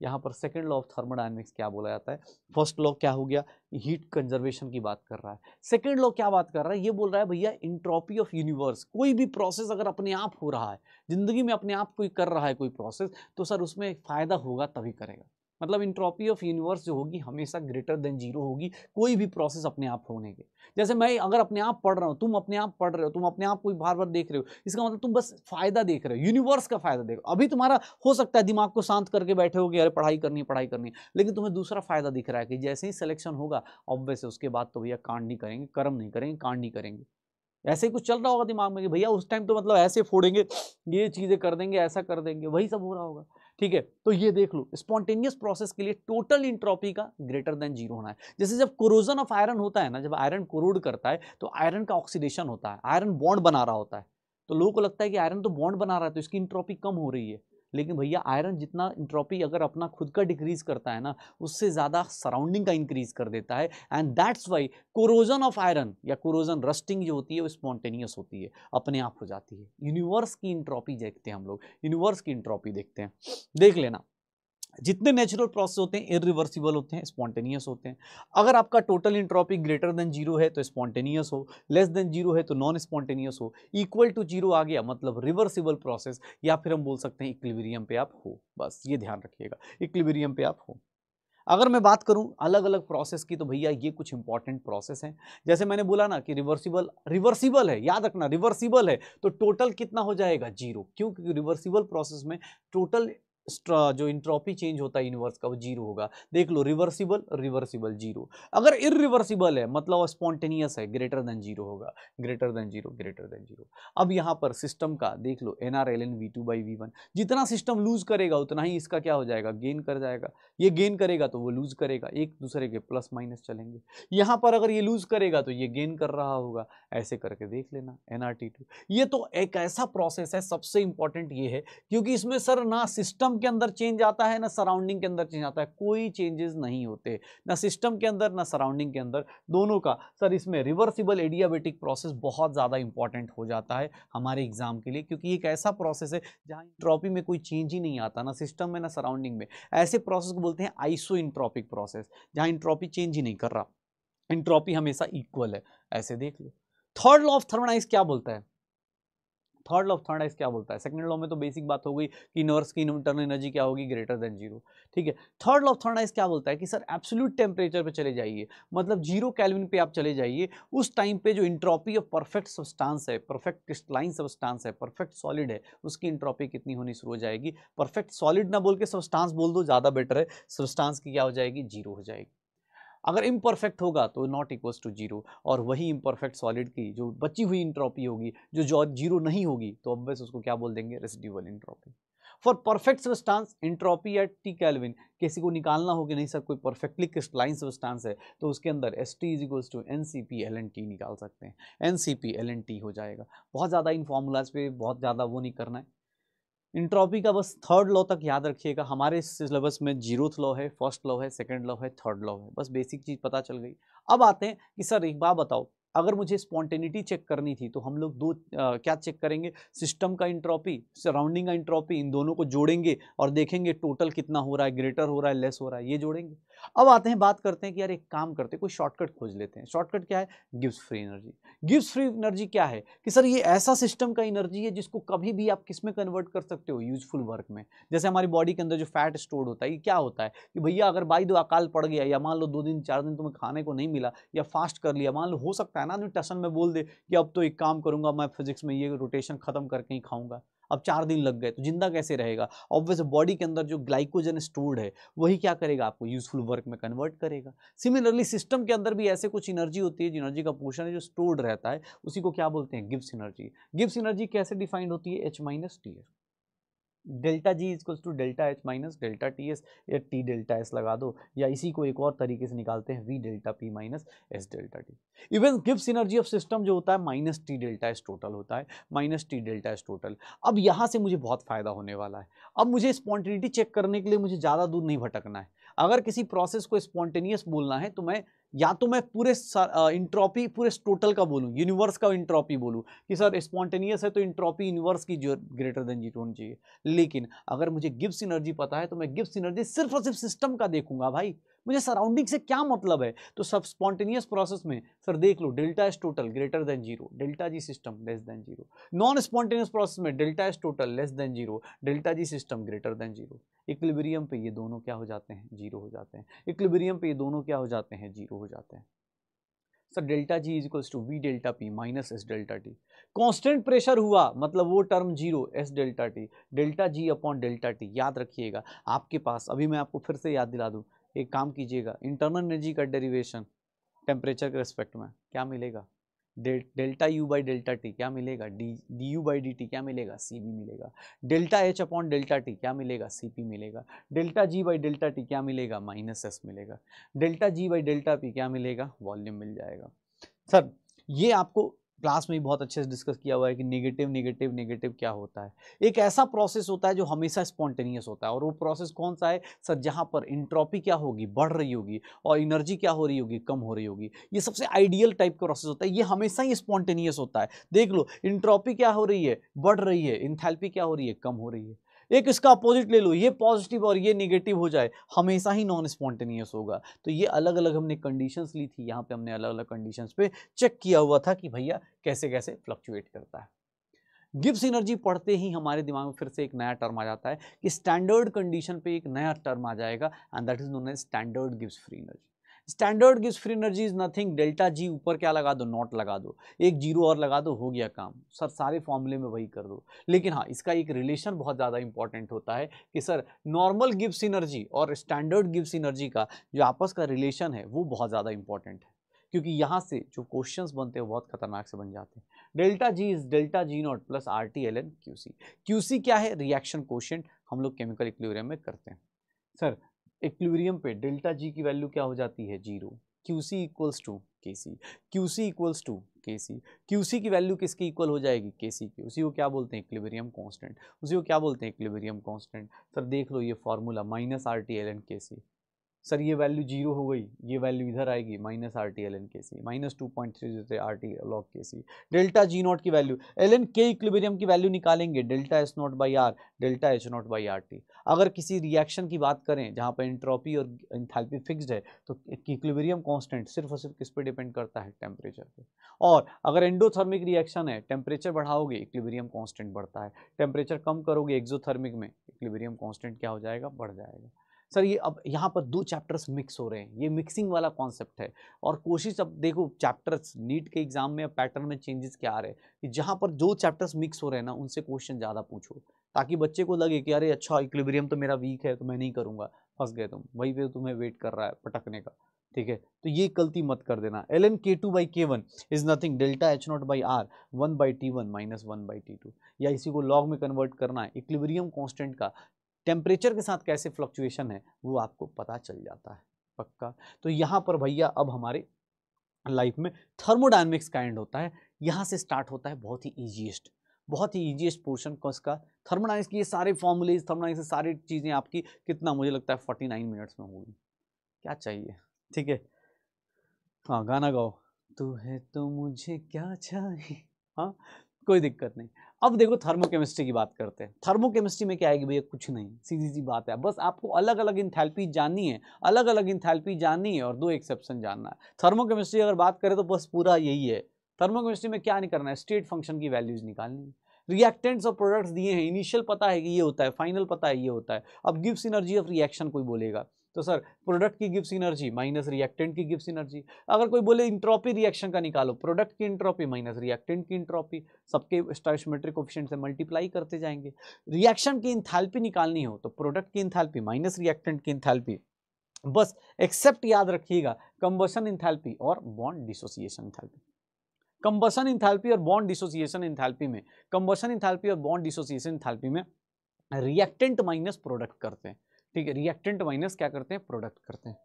यहाँ पर सेकंड लॉ ऑफ थर्मोडायनेमिक्स क्या बोला जाता है, फर्स्ट लॉ क्या हो गया, हीट कंजर्वेशन की बात कर रहा है। सेकंड लॉ क्या बात कर रहा है, ये बोल रहा है भैया इंट्रोपी ऑफ यूनिवर्स, कोई भी प्रोसेस अगर अपने आप हो रहा है जिंदगी में, अपने आप कोई कर रहा है कोई प्रोसेस, तो सर उसमें फायदा होगा तभी करेगा। मतलब इंट्रोपी ऑफ यूनिवर्स जो होगी हमेशा ग्रेटर देन जीरो होगी, कोई भी प्रोसेस अपने आप होने के। जैसे मैं अगर अपने आप पढ़ रहा हूँ, तुम अपने आप पढ़ रहे हो, तुम अपने आप कोई बार बार देख रहे हो, इसका मतलब तुम बस फायदा देख रहे हो, यूनिवर्स का फायदा देखो। अभी तुम्हारा हो सकता है दिमाग को शांत करके बैठे हो कि अरे पढ़ाई करनी है पढ़ाई करनी है, लेकिन तुम्हें दूसरा फायदा दिख रहा है कि जैसे ही सिलेक्शन होगा ऑब्वियस है उसके बाद तो भैया कांड नहीं करेंगे, कर्म नहीं करेंगे, कांड नहीं करेंगे। ऐसे ही कुछ चल रहा होगा दिमाग में कि भैया उस टाइम तो मतलब ऐसे फोड़ेंगे, ये चीजें कर देंगे, ऐसा कर देंगे, वही सब हो रहा होगा। ठीक है, तो ये देख लो स्पॉन्टेनियस प्रोसेस के लिए टोटल इंट्रोपी का ग्रेटर देन जीरो होना है। जैसे जब कोरोजन ऑफ आयरन होता है ना, जब आयरन कोरोड करता है तो आयरन का ऑक्सीडेशन होता है, आयरन बॉन्ड बना रहा होता है, तो लोगों को लगता है कि आयरन तो बॉन्ड बना रहा है तो इसकी इंट्रोपी कम हो रही है, लेकिन भैया आयरन जितना इंट्रोपी अगर अपना खुद का डिक्रीज करता है ना, उससे ज्यादा सराउंडिंग का इंक्रीज कर देता है। And that's why corrosion of iron या कोरोजन रस्टिंग जो होती है वो स्पॉन्टेनियस होती है, अपने आप हो जाती है। यूनिवर्स की इंट्रोपी देखते हैं हम लोग, यूनिवर्स की इंट्रोपी देखते हैं, देख लेना जितने नेचुरल प्रोसेस होते हैं इरिवर्सिबल होते हैं, स्पॉन्टेनियस होते हैं। अगर आपका total entropy greater than zero है तो स्पॉन्टेनियस हो, लेस देन जीरो है तो नॉन स्पॉन्टेनियस हो, इक्वल टू जीरो आ गया मतलब रिवर्सिबल प्रोसेस, या फिर हम बोल सकते हैं इक्विलिब्रियम पे आप हो। बस ये ध्यान रखिएगा, इक्विलिब्रियम पे आप हो। अगर मैं बात करूं अलग अलग प्रोसेस की तो भैया ये कुछ इंपॉर्टेंट प्रोसेस हैं। जैसे मैंने बोला ना कि रिवर्सिबल, रिवर्सिबल है, याद रखना रिवर्सिबल है तो टोटल कितना हो जाएगा, जीरो। क्यों? क्योंकि रिवर्सिबल प्रोसेस में टोटल जो इंट्रोपी चेंज होता है यूनिवर्स का वो जीरो होगा। देख लो रिवर्सिबल रिवर्सिबल जीरो। अगर इरिवर्सिबल है मतलब स्पॉन्टेनियस है, ग्रेटर देन जीरो होगा, greater than zero, greater than zero. अब यहाँ पर सिस्टम का देख लो NR ln V2 by V1, जितना सिस्टम लूज करेगा उतना ही इसका क्या हो जाएगा, गेन कर जाएगा। ये गेन करेगा तो वो लूज करेगा, एक दूसरे के प्लस माइनस चलेंगे। यहाँ पर अगर ये लूज करेगा तो ये गेन कर रहा होगा, ऐसे करके देख लेना NR_T2। ये तो एक ऐसा प्रोसेस है, सबसे इंपॉर्टेंट ये है क्योंकि इसमें सर ना सिस्टम के अंदर चेंज आता है ना सराउंडिंग के अंदर चेंज आता है, कोई चेंजेस नहीं होते ना सिस्टम के अंदर ना सराउंडिंग के अंदर, दोनों का। सर इसमें रिवर्सिबल एडियाबेटिक प्रोसेस बहुत ज़्यादा इंपॉर्टेंट हो जाता है हमारे एग्जाम के लिए, क्योंकि एक ऐसा प्रोसेस है जहाँ इंट्रोपी में कोई चेंज ही नहीं आता, ना सिस्टम में ना सराउंडिंग में। ऐसे प्रोसेस को बोलते हैं आइसो इंट्रोपिक प्रोसेस, जहाँ इंट्रोपी चेंज ही नहीं कर रहा, इंट्रोपी हमेशा इक्वल है, ऐसे देख लो। थर्ड लॉ ऑफ थर्मोडायनेमिक्स क्या बोलता है, थर्ड लॉ ऑफ थर्मोडायनेमिक्स क्या बोलता है, सेकंड लॉ में तो बेसिक बात हो गई कि यूनिवर्स की इंटरनल एनर्जी क्या होगी, ग्रेटर देन जीरो। ठीक है, थर्ड लॉ ऑफ थर्मोडायनेमिक्स क्या बोलता है कि सर एब्सोल्यूट टेम्परेचर पे चले जाइए, मतलब 0 केल्विन पे आप चले जाइए, उस टाइम पे जो इंट्रोपी ऑफ परफेक्ट सब्सटेंस है, परफेक्ट क्रिस्टलाइन सब्सटेंस है, परफेक्ट सॉलिड है, उसकी इंट्रोपी कितनी होनी शुरू हो जाएगी, परफेक्ट सॉलिड ना बोल के सब्सटेंस बोल दो ज़्यादा बेटर है, सब्सटेंस की क्या हो जाएगी, जीरो हो जाएगी। अगर इम्परफेक्ट होगा तो नॉट इक्वल्स टू जीरो, और वही इम्परफेक्ट सॉलिड की जो बची हुई इंट्रॉपी होगी जो जीरो नहीं होगी तो ऑब्वियस उसको क्या बोल देंगे, residual entropy. For perfect substance entropy at T kelvin, किसी को निकालना हो कि नहीं सर कोई परफेक्टली क्रिस्टलाइन सब्सटेंस है तो उसके अंदर S T is equals to N C P L N T निकाल सकते हैं, N C P L N T हो जाएगा। बहुत ज़्यादा इन फॉर्मूलाज पे बहुत ज़्यादा वो नहीं करना है। इंट्रॉपी का बस थर्ड लॉ तक याद रखिएगा, हमारे सिलेबस में जीरोथ लॉ है, फर्स्ट लॉ है, सेकंड लॉ है, थर्ड लॉ है, बस बेसिक चीज़ पता चल गई। अब आते हैं कि सर एक बात बताओ, अगर मुझे स्पॉन्टेनिटी चेक करनी थी तो हम लोग क्या चेक करेंगे, सिस्टम का इंट्रॉपी, सराउंडिंग का इंट्रॉपी, इन दोनों को जोड़ेंगे और देखेंगे टोटल कितना हो रहा है, ग्रेटर हो रहा है, लेस हो रहा है, ये जोड़ेंगे। अब आते हैं बात करते हैं कि यार एक काम करते हैं, कोई शॉर्टकट खोज लेते हैं। शॉर्टकट क्या है, Gibbs free energy. Gibbs free energy क्या है कि सर ये ऐसा सिस्टम का एनर्जी है जिसको कभी भी आप किस में कन्वर्ट कर सकते हो, यूजफुल वर्क में। जैसे हमारी बॉडी के अंदर जो फैट स्टोर्ड होता है, ये क्या होता है कि भैया अगर बाई दो अकाल पड़ गया या मान लो 2 दिन 4 दिन तुम्हें खाने को नहीं मिला या फास्ट कर लिया, मान लो हो सकता है ना आदमी टसन में बोल दे कि अब तो एक काम करूंगा मैं फिजिक्स में ये रोटेशन खत्म करके ही खाऊंगा, अब 4 दिन लग गए तो जिंदा कैसे रहेगा। ऑब्वियस बॉडी के अंदर जो ग्लाइकोजन स्टोर्ड है वही क्या करेगा, आपको यूजफुल वर्क में कन्वर्ट करेगा। सिमिलरली सिस्टम के अंदर भी ऐसे कुछ एनर्जी होती है, जो एनर्जी का पोर्शन है जो स्टोर्ड रहता है, उसी को क्या बोलते हैं, गिब्स एनर्जी। गिब्स एनर्जी कैसे डिफाइंड होती है, H minus T S. Delta G equals to delta H minus delta T S, या टी डेल्टा एस लगा दो, या इसी को एक और तरीके से निकालते हैं we delta P minus S delta T. Even Gibbs energy of system जो होता है minus T delta S total होता है, minus T delta S total. अब यहाँ से मुझे बहुत फायदा होने वाला है। अब मुझे स्पॉन्टेनिटी चेक करने के लिए मुझे ज़्यादा दूर नहीं भटकना है। अगर किसी प्रोसेस को स्पॉन्टेनियस बोलना है तो मैं या तो मैं पूरे इंट्रॉपी पूरे टोटल का बोलूँ, यूनिवर्स का इंट्रॉपी बोलूँ कि सर स्पॉन्टेनियस है तो इंट्रॉपी यूनिवर्स की जो ग्रेटर देन जीरो होनी चाहिए। लेकिन अगर मुझे गिब्स एनर्जी पता है तो मैं गिब्स एनर्जी सिर्फ और सिर्फ सिस्टम का देखूंगा भाई, मुझे सराउंडिंग से क्या मतलब है। तो सब स्पॉन्टेनियस प्रोसेस में सर देख लो delta S total greater than zero, delta G system less than zero. Non spontaneous process में delta S total less than zero, delta G system greater than zero. Equilibrium पे ये दोनों क्या हो जाते हैं, जीरो हो जाते हैं। इक्विलिब्रियम पे ये दोनों क्या हो जाते हैं, जीरो हो जाते हैं। Sir delta G is equals to V delta P minus S delta T. Constant pressure हुआ मतलब वो term zero, S delta T, delta G upon delta T. याद रखिएगा आपके पास, अभी मैं आपको फिर से याद दिला दूं, एक काम कीजिएगा, इंटरनल एनर्जी का डेरिवेशन टेम्परेचर के रिस्पेक्ट में क्या मिलेगा, delta U by delta T क्या मिलेगा, D you by D T क्या मिलेगा, सी बी मिलेगा। Delta H upon delta T क्या मिलेगा, सी पी मिलेगा। Delta G by delta T क्या मिलेगा, माइनस एस मिलेगा। Delta G by delta P क्या मिलेगा, वॉल्यूम मिल जाएगा। सर ये आपको क्लास में भी बहुत अच्छे से डिस्कस किया हुआ है कि नेगेटिव नेगेटिव नेगेटिव क्या होता है। एक ऐसा प्रोसेस होता है जो हमेशा स्पॉन्टेनियस होता है, और वो प्रोसेस कौन सा है सर, जहां पर इंट्रॉपी क्या होगी, बढ़ रही होगी, और एनर्जी क्या हो रही होगी, कम हो रही होगी। ये सबसे आइडियल टाइप का प्रोसेस होता है, ये हमेशा ही स्पॉन्टेनियस होता है। देख लो इंट्रॉपी क्या हो रही है, बढ़ रही है, इंथैल्पी क्या हो रही है, कम हो रही है। एक इसका अपोजिट ले लो, ये पॉजिटिव और ये नेगेटिव हो जाए, हमेशा ही नॉन स्पॉन्टेनियस होगा। तो ये अलग अलग हमने कंडीशंस ली थी, यहाँ पे हमने अलग अलग कंडीशंस पे चेक किया हुआ था कि भैया कैसे कैसे फ्लक्चुएट करता है। गिब्स एनर्जी पढ़ते ही हमारे दिमाग में फिर से एक नया टर्म आ जाता है कि स्टैंडर्ड कंडीशन पे एक नया टर्म आ जाएगा, and that is known as standard Gibbs free energy. Standard Gibbs free energy is nothing, delta G ऊपर क्या लगा दो, नॉट लगा दो, एक जीरो और लगा दो, हो गया काम। सर सारे फॉर्मूले में वही कर दो, लेकिन हाँ इसका एक रिलेशन बहुत ज़्यादा इंपॉर्टेंट होता है कि सर नॉर्मल गिब्स एनर्जी और स्टैंडर्ड गिब्स एनर्जी का जो आपस का रिलेशन है वो बहुत ज़्यादा इंपॉर्टेंट है, क्योंकि यहाँ से जो क्वेश्चंस बनते हैं बहुत खतरनाक से बन जाते हैं। Delta G is delta G naught plus R T L N Q C. Q C क्या है, रिएक्शन कोशेंट, हम लोग केमिकल इक्विलिब्रियम में करते हैं। सर इक्विलिब्रियम पे डेल्टा जी की वैल्यू क्या हो जाती है, zero. Q C equals to K C, Q C equals to K C. Q सी की वैल्यू किसकी इक्वल हो जाएगी, के सी की। उसी को क्या बोलते हैं, इक्विलिब्रियम कांस्टेंट। उसी को क्या बोलते हैं, इक्विलिब्रियम कांस्टेंट। सर देख लो ये formula minus R T L N K C. Sir ये वैल्यू जीरो हो गई, ये वैल्यू इधर आएगी minus R T L N K C, minus 2.3 R T log K C. Delta G naught की value, L N K equilibrium की value निकालेंगे, delta S naught by R, delta H naught by R T. अगर किसी reaction की बात करें जहाँ पर एंट्रोपी और एंथैल्पी फिक्स्ड है तो इक्विलिब्रियम कांस्टेंट सिर्फ और सिर्फ किस पे डिपेंड करता है, टेम्परेचर पे। और अगर एंडोथर्मिक रिएक्शन है, टेम्परेचर बढ़ाओगे इक्विलिब्रियम कांस्टेंट बढ़ता है, टेम्परेचर कम करोगे एक्सोथर्मिक में, इक्विलिब्रियम कांस्टेंट क्या हो जाएगा, बढ़ जाएगा। सर ये अब यहाँ पर दो चैप्टर्स मिक्स हो रहे हैं, ये मिक्सिंग वाला कॉन्सेप्ट है। और कोशिश अब देखो चैप्टर्स नीट के एग्जाम में पैटर्न में चेंजेस क्या आ रहे हैं कि जहाँ पर जो चैप्टर्स मिक्स हो रहे हैं ना उनसे क्वेश्चन ज़्यादा पूछो, ताकि बच्चे को लगे कि अरे अच्छा इक्विलिब्रियम तो मेरा वीक है तो मैं नहीं करूँगा, फंस गए तुम, वही पे तुम्हें वेट कर रहा है पटकने का। ठीक है, तो ये गलती मत कर देना। ln K2/K1 is nothing delta H0/R 1/T1 minus 1/T2, या इसी को लॉग में कन्वर्ट करना है। इक्विलिब्रियम कांस्टेंट का टेम्परेचर के साथ कैसे फ्लक्चुएशन है वो आपको पता चल जाता है पक्का। तो यहाँ पर भैया अब हमारे लाइफ में थर्मोडायनेमिक्स का एंड होता है, यहाँ से स्टार्ट होता है बहुत ही ईजीएस्ट पोर्शन का थर्मोडायनेमिक्स की। ये सारे फॉर्मूलेज थर्मोडायनेमिक्स से सारी चीज़ें आपकी कितना मुझे लगता है 49 मिनट्स में होगी, क्या चाहिए, ठीक है। हाँ गाना गाओ, तू है तो मुझे क्या चाहिए, हाँ कोई दिक्कत नहीं। अब देखो थर्मोकेमिस्ट्री की बात करते हैं। थर्मोकेमिस्ट्री में क्या आएगी भैया, कुछ नहीं, सीधी सी बात है, बस आपको अलग अलग इंथैल्पी जाननी है, अलग अलग इंथैल्पी जाननी है और 2 एक्सेप्शन जानना है। थर्मोकेमिस्ट्री अगर बात करें तो बस पूरा यही है। थर्मोकेमिस्ट्री में क्या नहीं करना है, स्टेट फंक्शन की वैल्यूज निकालनी है, रिएक्टेंट्स और प्रोडक्ट्स दिए हैं, इनिशियल पता है कि ये होता है, फाइनल पता है ये होता है। अब गिव्स एनर्जी ऑफ रिएक्शन कोई बोलेगा तो सर प्रोडक्ट की गिव्स एनर्जी माइनस रिएक्टेंट की गिव्स एनर्जी। अगर कोई बोले इंट्रोपी रिएक्शन का निकालो, प्रोडक्ट की इंट्रोपी माइनस रिएक्टेंट की इंट्रोपी, सबके स्टोइकियोमेट्रिक कोएफिशिएंट से मल्टीप्लाई करते जाएंगे। रिएक्शन की एंथैल्पी निकालनी हो तो प्रोडक्ट की एंथैल्पी माइनस रिएक्टेंट की एंथैल्पी, बस एक्सेप्ट याद रखिएगा कंबशन एंथैल्पी और bond dissociation enthalpy. Combustion enthalpy और बॉन्ड डिसोसिएशन एंथैल्पी में, कंबशन एंथैल्पी और बॉन्ड डिसोसिएशन एंथैल्पी में रिएक्टेंट माइनस प्रोडक्ट करते हैं, ठीक है, रिएक्टेंट माइनस क्या करते हैं, प्रोडक्ट करते हैं।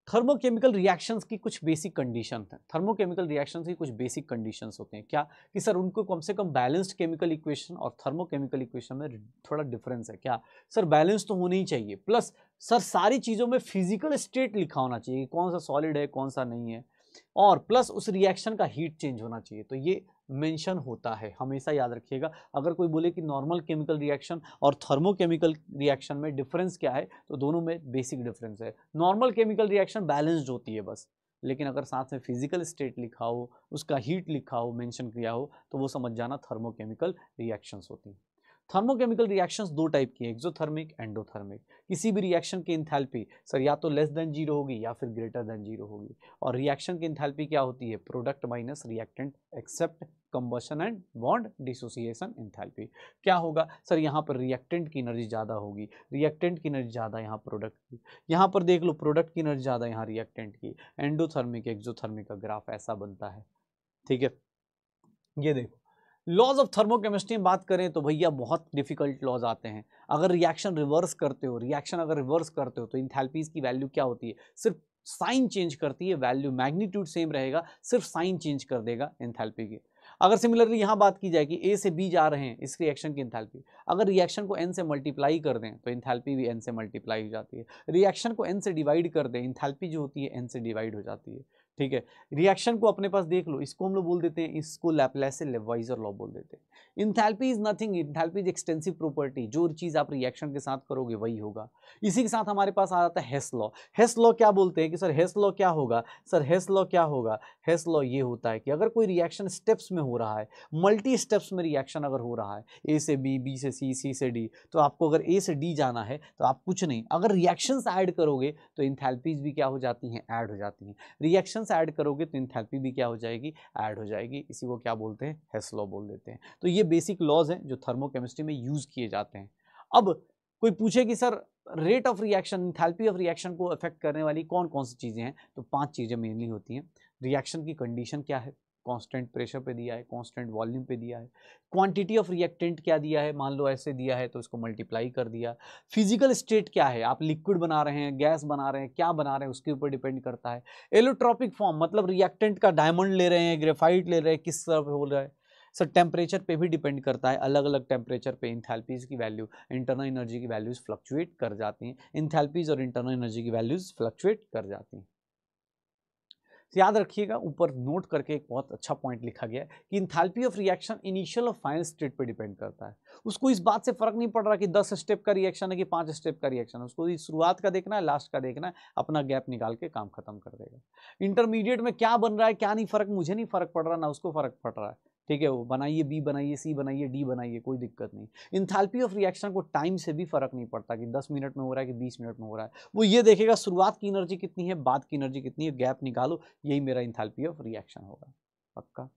थर्मोकेमिकल रिएक्शंस की कुछ बेसिक कंडीशन है, थर्मोकेमिकल रिएक्शंस की कुछ बेसिक कंडीशंस होते हैं क्या, कि सर उनको कम से कम बैलेंस्ड केमिकल इक्वेशन और थर्मोकेमिकल इक्वेशन में थोड़ा डिफरेंस है क्या, सर बैलेंस तो होना ही चाहिए, प्लस सर सारी चीज़ों में फिजिकल स्टेट लिखा होना चाहिए, कौन सा सॉलिड है कौन सा नहीं है, और प्लस उस रिएक्शन का हीट चेंज होना चाहिए, तो ये मेंशन होता है, हमेशा याद रखिएगा। अगर कोई बोले कि नॉर्मल केमिकल रिएक्शन और थर्मोकेमिकल रिएक्शन में डिफरेंस क्या है, तो दोनों में बेसिक डिफरेंस है। नॉर्मल केमिकल रिएक्शन बैलेंस्ड होती है बस, लेकिन अगर साथ में फिजिकल स्टेट लिखा हो, उसका हीट लिखा हो, मेंशन किया हो, तो वो समझ जाना थर्मोकेमिकल रिएक्शंस होती हैं। थर्मोकेमिकल रिएक्शंस 2 टाइप की है, एक्सोथर्मिक एंडोथर्मिक। किसी भी रिएक्शन की एंथैल्पी सर या तो लेस देन 0 होगी या फिर ग्रेटर देन 0 होगी, और रिएक्शन की एंथैल्पी क्या होती है, product minus reactant except combustion and bond dissociation enthalpy. क्या होगा सर, यहाँ पर रिएक्टेंट की एनर्जी ज़्यादा होगी, रिएक्टेंट की एनर्जी ज़्यादा यहाँ प्रोडक्ट की, यहाँ पर देख लो प्रोडक्ट की एनर्जी ज़्यादा यहाँ रिएक्टेंट की। एंडोथर्मिक एक्सोथर्मिक का ग्राफ ऐसा बनता है, ठीक है। ये देखो लॉज ऑफ थर्मोकेमिस्ट्री में बात करें तो भैया बहुत डिफिकल्ट लॉज आते हैं। अगर रिएक्शन रिवर्स करते हो, रिएक्शन अगर रिवर्स करते हो तो इंथैल्पीज की वैल्यू क्या होती है, सिर्फ साइन चेंज करती है, वैल्यू मैग्नीट्यूड सेम रहेगा, सिर्फ साइन चेंज कर देगा एंथैल्पी की। अगर सिमिलरली यहाँ बात की जाए कि ए से बी जा रहे हैं, इस रिएक्शन की एंथैल्पी, अगर रिएक्शन को एन से मल्टीप्लाई कर दें तो एंथैल्पी भी एन से मल्टीप्लाई हो जाती है। रिएक्शन को एन से डिवाइड कर दें, एंथैल्पी जो होती है एन से डिवाइड हो जाती है, ठीक है। रिएक्शन को अपने पास देख लो, इसको हम लोग बोल देते हैं, इसको लैपलेस से लेवाइजर लॉ बोल देते हैं। Enthalpy is nothing, enthalpy is extensive property, जो चीज आप रिएक्शन के साथ करोगे वही होगा। इसी के साथ हमारे पास आ जाता है हेस लॉ। हेस लॉ क्या बोलते हैं कि सर हेस लॉ क्या होगा, सर हेस लॉ क्या होगा, हेस लॉ ये होता है कि अगर कोई रिएक्शन स्टेप्स में हो रहा है, मल्टी स्टेप्स में रिएक्शन अगर हो रहा है, ए से बी, बी से सी, सी से डी, तो आपको अगर ए से डी जाना है तो आप कुछ नहीं, अगर रिएक्शंस ऐड करोगे तो इंथैल्पीज भी क्या हो जाती हैं, ऐड हो जाती हैं। रिएक्शंस ऐड करोगे तो इंथैल्पी भी क्या हो जाएगी, ऐड हो जाएगी। इसी को क्या बोलते हैं, हेस लॉ बोल देते हैं। तो ये बेसिक लॉज हैं जो थर्मोकेमिस्ट्री में यूज किए जाते हैं। अब कोई पूछे कि sir rate of reaction, enthalpy of reaction को अफेक्ट करने वाली कौन कौन सी चीज़ें हैं, तो 5 चीज़ें मेनली होती हैं। रिएक्शन की कंडीशन क्या है, कांस्टेंट प्रेशर पे दिया है, कांस्टेंट वॉल्यूम पे दिया है। क्वांटिटी ऑफ रिएक्टेंट क्या दिया है, मान लो ऐसे दिया है तो इसको मल्टीप्लाई कर दिया। फिजिकल स्टेट क्या है, आप लिक्विड बना रहे हैं, गैस बना रहे हैं, क्या बना रहे हैं उसके ऊपर डिपेंड करता है। एलोट्रॉपिक फॉर्म मतलब रिएक्टेंट का डायमंड ले रहे हैं, ग्रेफाइट ले रहे हैं, किस तरह हो रहा है। सर टेम्परेचर पे भी डिपेंड करता है, अलग अलग टेम्परेचर पे इंथैल्पीज की वैल्यू, इंटरनल एनर्जी की वैल्यूज फ्लक्चुएट कर जाती हैं। इंथैल्पीज और इंटरनल एनर्जी की वैल्यूज फ्लक्चुएट कर जाती हैं। याद रखिएगा, ऊपर नोट करके एक बहुत अच्छा पॉइंट लिखा गया है कि इंथैल्पी ऑफ रिएक्शन इनिशियल और फाइनल स्टेट पे डिपेंड करता है। उसको इस बात से फर्क नहीं पड़ रहा कि 10 स्टेप का रिएक्शन है कि 5 स्टेप का रिएक्शन है, उसको शुरुआत का देखना है, लास्ट का देखना है, अपना गैप निकाल के काम खत्म कर देगा। इंटरमीडिएट में क्या बन रहा है क्या नहीं फर्क, मुझे नहीं फर्क पड़ रहा, ना उसको फर्क पड़ रहा है, ठीक है। वो बनाइए, बी बनाइए, सी बनाइए, डी बनाइए, कोई दिक्कत नहीं। इंथैल्पी ऑफ रिएक्शन को टाइम से भी फर्क नहीं पड़ता कि 10 मिनट में हो रहा है कि 20 मिनट में हो रहा है। वो ये देखेगा शुरुआत की एनर्जी कितनी है, बाद की एनर्जी कितनी है, गैप निकालो, यही मेरा इंथैल्पी ऑफ रिएक्शन होगा, पक्का।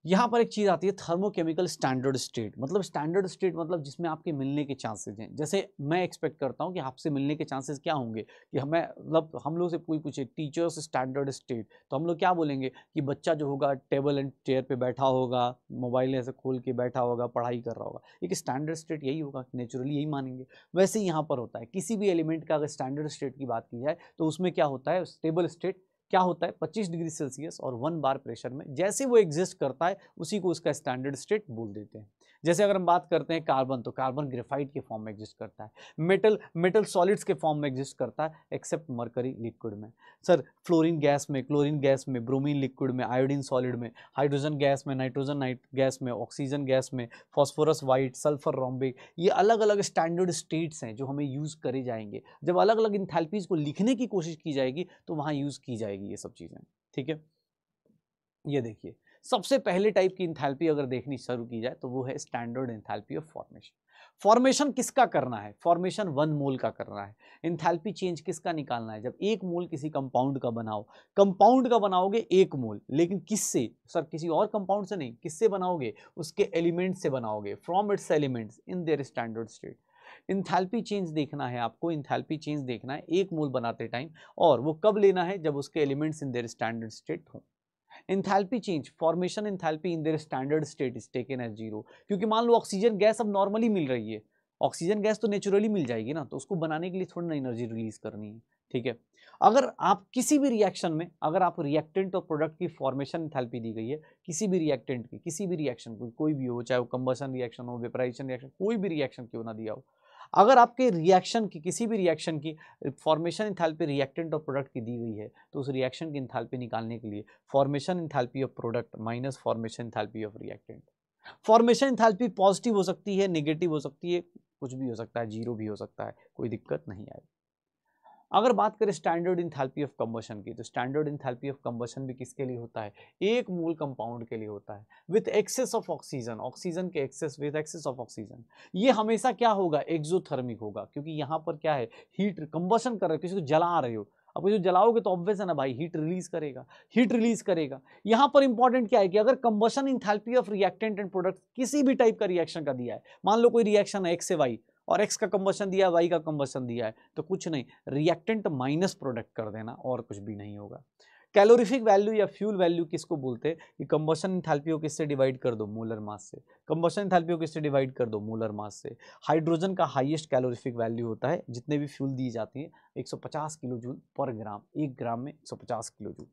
यहाँ पर एक चीज़ आती है थर्मोकेमिकल स्टैंडर्ड स्टेट। मतलब स्टैंडर्ड स्टेट मतलब जिसमें आपके मिलने के चांसेस हैं। जैसे मैं एक्सपेक्ट करता हूँ कि आपसे मिलने के चांसेस क्या होंगे कि हमें मतलब हम लोग से कोई पूछे टीचर्स स्टैंडर्ड स्टेट, तो हम लोग क्या बोलेंगे कि बच्चा जो होगा टेबल एंड चेयर पे बैठा होगा, मोबाइल ऐसे खोल के बैठा होगा, पढ़ाई कर रहा होगा। एक स्टैंडर्ड स्टेट यही होगा, नेचुरली यही मानेंगे। वैसे ही यहाँ पर होता है, किसी भी एलिमेंट का अगर स्टैंडर्ड स्टेट की बात की जाए तो उसमें क्या होता है, स्टेबल स्टेट क्या होता है 25 डिग्री सेल्सियस और 1 बार प्रेशर में जैसे वो एग्जिस्ट करता है उसी को उसका स्टैंडर्ड स्टेट बोल देते हैं। जैसे अगर हम बात करते हैं कार्बन, तो कार्बन ग्रेफाइट के फॉर्म में एग्जिस्ट करता है। मेटल सॉलिड्स के फॉर्म में एग्जिस्ट करता है एक्सेप्ट मरकरी लिक्विड में। सर फ्लोरीन गैस में, क्लोरीन गैस में, ब्रोमीन लिक्विड में, आयोडीन सॉलिड में, हाइड्रोजन गैस में, नाइट्रोजन गैस में, ऑक्सीजन गैस में, फॉस्फोरस वाइट, सल्फर रोम्बिक, ये अलग अलग स्टैंडर्ड स्टेट्स हैं जो हमें यूज़ करे जाएंगे। जब अलग अलग इंथैल्पीज को लिखने की कोशिश की जाएगी तो वहाँ यूज़ की जाएगी ये सब चीज़ें। ठीक है, ये देखिए सबसे पहले टाइप की इंथैल्पी अगर देखनी शुरू की जाए तो वो है standard enthalpy of formation. Formation किसका करना है? फॉर्मेशन 1 मोल का करना है। इंथैल्पी चेंज किसका निकालना है? जब 1 मोल किसी कंपाउंड का बनाओ, कंपाउंड का बनाओगे 1 मोल, लेकिन किससे? सर किसी और कंपाउंड से नहीं, किससे बनाओगे? उसके एलिमेंट से बनाओगे, from its elements in their standard state. Enthalpy change देखना है आपको, इंथैल्पी चेंज देखना है 1 मोल बनाते टाइम, और वो कब लेना है? जब उसके elements in their standard state हो। Enthalpy change, formation enthalpy in their standard state is taken as 0, क्योंकि मान लो ऑक्सीजन गैस अब नॉर्मली मिल रही है, ऑक्सीजन गैस तो नेचुरली मिल जाएगी ना, तो उसको बनाने के लिए थोड़ी ना एनर्जी रिलीज करनी है। ठीक है, अगर आप किसी भी रिएक्शन में, अगर आप रिएक्टेंट और प्रोडक्ट की फॉर्मेशन एंथैल्पी दी गई है, किसी भी रिएक्टेंट की, किसी भी रिएक्शन कोई भी हो, चाहे वो कंबशन रिएक्शन हो, वेपराइजेशन रिएक्शन, कोई भी रिएक्शन क्यों ना दिया हो, अगर आपके रिएक्शन की, किसी भी रिएक्शन की फॉर्मेशन एंथैल्पी रिएक्टेंट और प्रोडक्ट की दी गई है, तो उस रिएक्शन की एंथैल्पी निकालने के लिए formation enthalpy of product minus formation enthalpy of reactant. Formation enthalpy positive हो सकती है, नेगेटिव हो सकती है, कुछ भी हो सकता है, 0 भी हो सकता है, कोई दिक्कत नहीं आएगी। अगर बात करें स्टैंडर्ड इंथैल्पी ऑफ कंबशन की, तो स्टैंडर्ड इंथैल्पी ऑफ कंबशन भी किसके लिए होता है? 1 मोल कंपाउंड के लिए होता है, with excess of oxygen, oxygen के excess, with excess of oxygen. ये हमेशा क्या होगा? एक्सोथर्मिक होगा, क्योंकि यहाँ पर क्या है, हीट कंबशन कर रहे हो, किसी को जला रहे हो, अब जो जलाओगे तो ऑब्वियस है ना भाई, हीट रिलीज करेगा, हीट रिलीज करेगा। यहाँ पर इंपॉर्टेंट क्या है कि अगर combustion enthalpy of reactant and product किसी भी टाइप का रिएक्शन का दिया है, मान लो कोई रिएक्शन है एक्स से वाई, और एक्स का कंबशन दिया है, वाई का कंबशन दिया है, तो कुछ नहीं, रिएक्टेंट माइनस प्रोडक्ट कर देना, और कुछ भी नहीं होगा। कैलोरीफिक वैल्यू या फ्यूल वैल्यू किसको बोलते हैं? कि कंबशन एंथैल्पी को किससे डिवाइड कर दो? मोलर मास से। कंबशन एंथैल्पी को किससे डिवाइड कर दो? मोलर मास से। हाइड्रोजन का हाईएस्ट कैलोरीफिक वैल्यू होता है, जितने भी फ्यूल दी जाती है, 150 किलो जूल पर ग्राम, 1 ग्राम में 150 किलो जूल।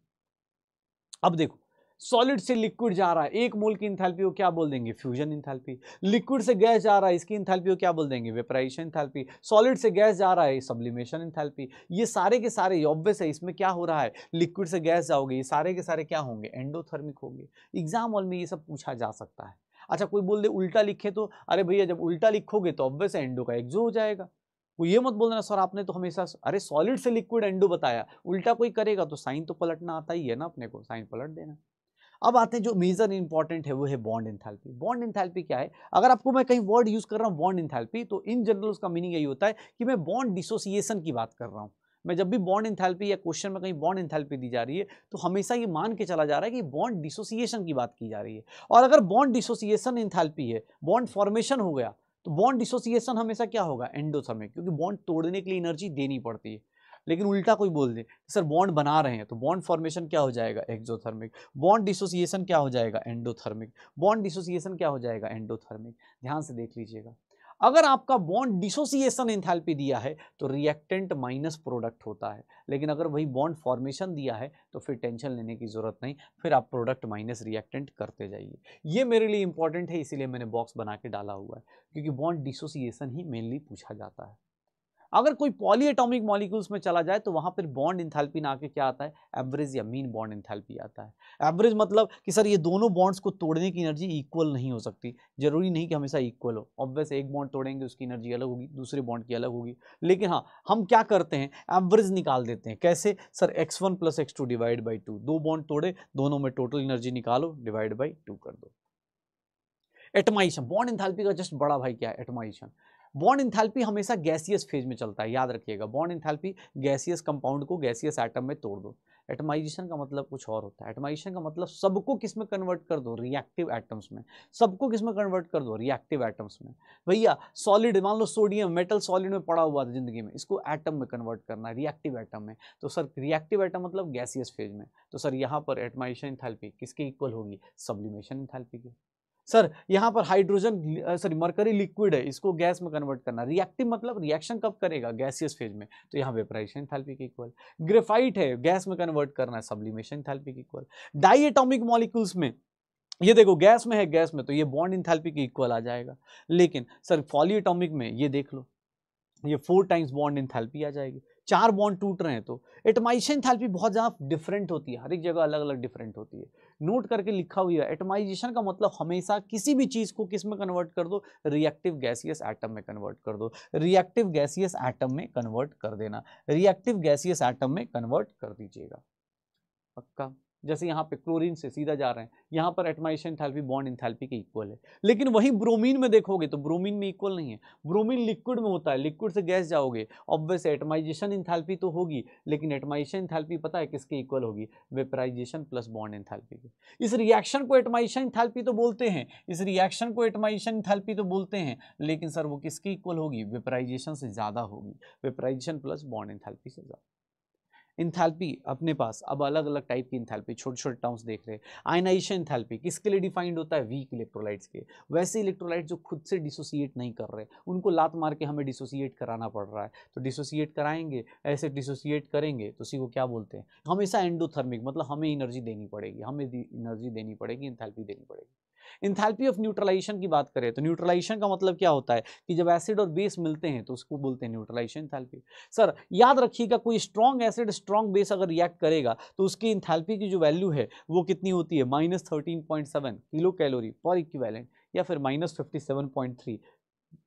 अब देखो, सॉलिड से लिक्विड जा रहा है, 1 मोल की इंथैल्पी को क्या बोल देंगे? Fusion enthalpy. लिक्विड से गैस जा रहा है, इसकी इंथैल्पी को क्या बोल देंगे? Vaporisation enthalpy. सॉलिड से गैस जा रहा है, सब्लिमेशन इंथैल्पी। ये सारे के सारे ऑब्वियस है, इसमें क्या हो रहा है, लिक्विड से गैस जाओगे, ये सारे के सारे क्या होंगे? एंडोथर्मिक होंगे। एग्जाम हॉल में ये सब पूछा जा सकता है। अच्छा, कोई बोल दे उल्टा लिखे तो, अरे भैया जब उल्टा लिखोगे तो ऑब्वियस है एंडो का एक्सो हो जाएगा। वो ये मत बोलना सर आपने तो हमेशा, अरे सॉलिड से लिक्विड एंडो बताया, उल्टा कोई करेगा तो साइन तो पलटना आता ही है ना अपने को, साइन पलट देना। अब आते हैं जो मेजर इंपॉर्टेंट है, वो है बॉन्ड इंथैल्पी। बॉन्ड इंथैल्पी क्या है? अगर आपको मैं कहीं वर्ड यूज कर रहा हूं बॉन्ड इंथैल्पी, तो इन जनरल उसका मीनिंग यही होता है कि मैं बॉन्ड डिसोसिएशन की बात कर रहा हूं। मैं जब भी बॉन्ड इंथैल्पी या क्वेश्चन में कहीं बॉन्ड इंथैल्पी दी जा रही है, तो हमेशा ये मान के चला जा रहा है कि बॉन्ड डिसोसिएशन की बात की जा रही है। और अगर बॉन्ड डिसोसिएशन इंथैल्पी है, बॉन्ड फॉर्मेशन हो गया, तो बॉन्ड डिसोसिएशन हमेशा क्या होगा? एंडोथर्मिक, क्योंकि बॉन्ड तोड़ने के लिए एनर्जी देनी पड़ती है। लेकिन उल्टा कोई बोल दे सर बॉन्ड बना रहे हैं, तो बॉन्ड फॉर्मेशन क्या हो जाएगा? एक्सोथर्मिक। बॉन्ड डिसोसिएशन क्या हो जाएगा? एंडोथर्मिक। बॉन्ड डिसोसिएशन क्या हो जाएगा? एंडोथर्मिक। ध्यान से देख लीजिएगा, अगर आपका बॉन्ड डिसोसिएशन एंथैल्पी दिया है तो रिएक्टेंट माइनस प्रोडक्ट होता है, लेकिन अगर वही बॉन्ड फॉर्मेशन दिया है तो फिर टेंशन लेने की जरूरत नहीं, फिर आप प्रोडक्ट माइनस रिएक्टेंट करते जाइए। ये मेरे लिए इंपॉर्टेंट है, इसीलिए मैंने बॉक्स बना के डाला हुआ है, क्योंकि बॉन्ड डिसोसिएशन ही मेनली पूछा जाता है। अगर कोई पॉलीएटॉमिक मॉलिक्यूल्स में चला जाए तो वहां पर बॉन्ड इंथैल्पी ना आके क्या आता है? एवरेज या मीन बॉन्ड इंथैल्पी आता है। एवरेज मतलब कि सर ये दोनों बॉन्ड्स को तोड़ने की एनर्जी इक्वल नहीं हो सकती, जरूरी नहीं कि हमेशा इक्वल हो। ऑब्वियस एक बॉन्ड तोड़ेंगे उसकी एनर्जी अलग होगी, दूसरे बॉन्ड की अलग होगी, लेकिन हाँ हम क्या करते हैं? एवरेज निकाल देते हैं। कैसे? Sir x1 + x2 divide by 2, दो बॉन्ड तोड़े, दोनों में टोटल एनर्जी निकालो, डिवाइड बाई 2 कर दो। एटमाइजेशन, बॉन्ड इंथैल्पी का जस्ट बड़ा भाई क्या है? एटमाइजेशन। बॉन्ड इंथैल्पी हमेशा गैसियस फेज में चलता है, याद रखिएगा। बॉन्ड इंथैल्पी गैसियस कंपाउंड को गैसियस एटम में तोड़ दो। एटमाइजेशन का मतलब कुछ और होता है। एटमाइजेशन का मतलब सबको किस में कन्वर्ट कर दो, रिएक्टिव एटम्स में। सबको किस में कन्वर्ट कर दो, रिएक्टिव एटम्स में। भैया सॉलिड, मान लो सोडियम मेटल सॉलिड में पड़ा हुआ था जिंदगी में, इसको एटम में कन्वर्ट करना है, रिएक्टिव एटम में। तो सर रिएक्टिव एटम मतलब गैसियस फेज में। तो सर यहाँ पर एटमाइजेशन इंथैल्पी किसके इक्वल होगी, सब्लिमेशन इंथैल्पी की। सर यहाँ पर हाइड्रोजन सॉरी मरकरी लिक्विड है, इसको गैस में कन्वर्ट करना, रिएक्टिव मतलब रिएक्शन कब करेगा, गैसियस फेज में, तो यहाँ वेपराइजेशन एंथैल्पी के इक्वल। ग्रेफाइट है, गैस में कन्वर्ट करना है, सब्लिमेशन एंथैल्पी के इक्वल। डाई एटॉमिक मॉलिक्यूल्स में ये देखो गैस में है, गैस में तो ये बॉन्ड एंथैल्पी के इक्वल आ जाएगा। लेकिन सर पॉली एटॉमिक में ये देख लो, ये 4 टाइम्स बॉन्ड एंथैल्पी आ जाएगी। 4 बॉन्ड टूट रहे हैं तो एटमाइजेशन एंथैल्पी बहुत ज़्यादा डिफरेंट होती है, हर एक जगह अलग अलग डिफरेंट होती है। नोट करके लिखा हुआ है, एटमाइजेशन का मतलब हमेशा किसी भी चीज़ को किस में कन्वर्ट कर दो, रिएक्टिव गैसियस एटम में कन्वर्ट कर दो। रिएक्टिव गैसियस एटम में कन्वर्ट कर देना, रिएक्टिव गैसियस एटम में कन्वर्ट कर दीजिएगा, पक्का। जैसे यहाँ पे क्लोरीन से सीधा जा रहे हैं, यहाँ पर एटमाइजेशन एंथैल्पी बॉन्ड एंथैल्पी के इक्वल है। लेकिन वही ब्रोमीन में देखोगे तो ब्रोमीन में इक्वल नहीं है, ब्रोमीन लिक्विड में होता है, लिक्विड से गैस जाओगे, ऑब्वियस एटमाइजेशन एंथैल्पी तो होगी, लेकिन एटमाइजेशन एंथैल्पी पता है किसके इक्वल होगी, वेपराइजेशन प्लस बॉन्ड एंथैल्पी के। इस रिएक्शन को एटमाइजेशन एंथैल्पी तो बोलते हैं, इस रिएक्शन को एटमाइजेशन एंथैल्पी तो बोलते हैं, लेकिन सर वो किसके इक्वल होगी, वेपराइजेशन से ज़्यादा होगी, वेपराइजेशन प्लस बॉन्ड एंथैल्पी से ज़्यादा। इंथैल्पी अपने पास अब अलग अलग टाइप की इंथैल्पी, छोटे छोटे टर्म्स देख रहे हैं। आयनाइजेशन इंथैल्पी किसके लिए डिफाइंड होता है, वीक इलेक्ट्रोलाइट्स के। वैसे इलेक्ट्रोलाइट जो खुद से डिसोसिएट नहीं कर रहे, उनको लात मार के हमें डिसोसिएट कराना पड़ रहा है, तो डिसोसिएट कराएंगे, ऐसे डिसोसिएट करेंगे तो उसी को क्या बोलते हैं, हमेशा एंडोथर्मिक, मतलब हमें एनर्जी देनी पड़ेगी, हमें एनर्जी देनी पड़ेगी, इंथैल्पी देनी पड़ेगी। इंथैल्पी ऑफ न्यूट्रलाइजेशन की बात करें तो न्यूट्रलाइजेशन का मतलब क्या होता है कि जब एसिड और बेस मिलते हैं तो उसको बोलते हैं न्यूट्रलाइजेशन इंथैल्पी। सर याद रखिएगा, कोई स्ट्रॉन्ग एसिड स्ट्रॉन्ग बेस अगर रिएक्ट करेगा तो उसकी इंथैल्पी की जो वैल्यू है वो कितनी होती है, -13.7 किलो कैलोरी पर इक्विवेलेंट, या फिर -57.3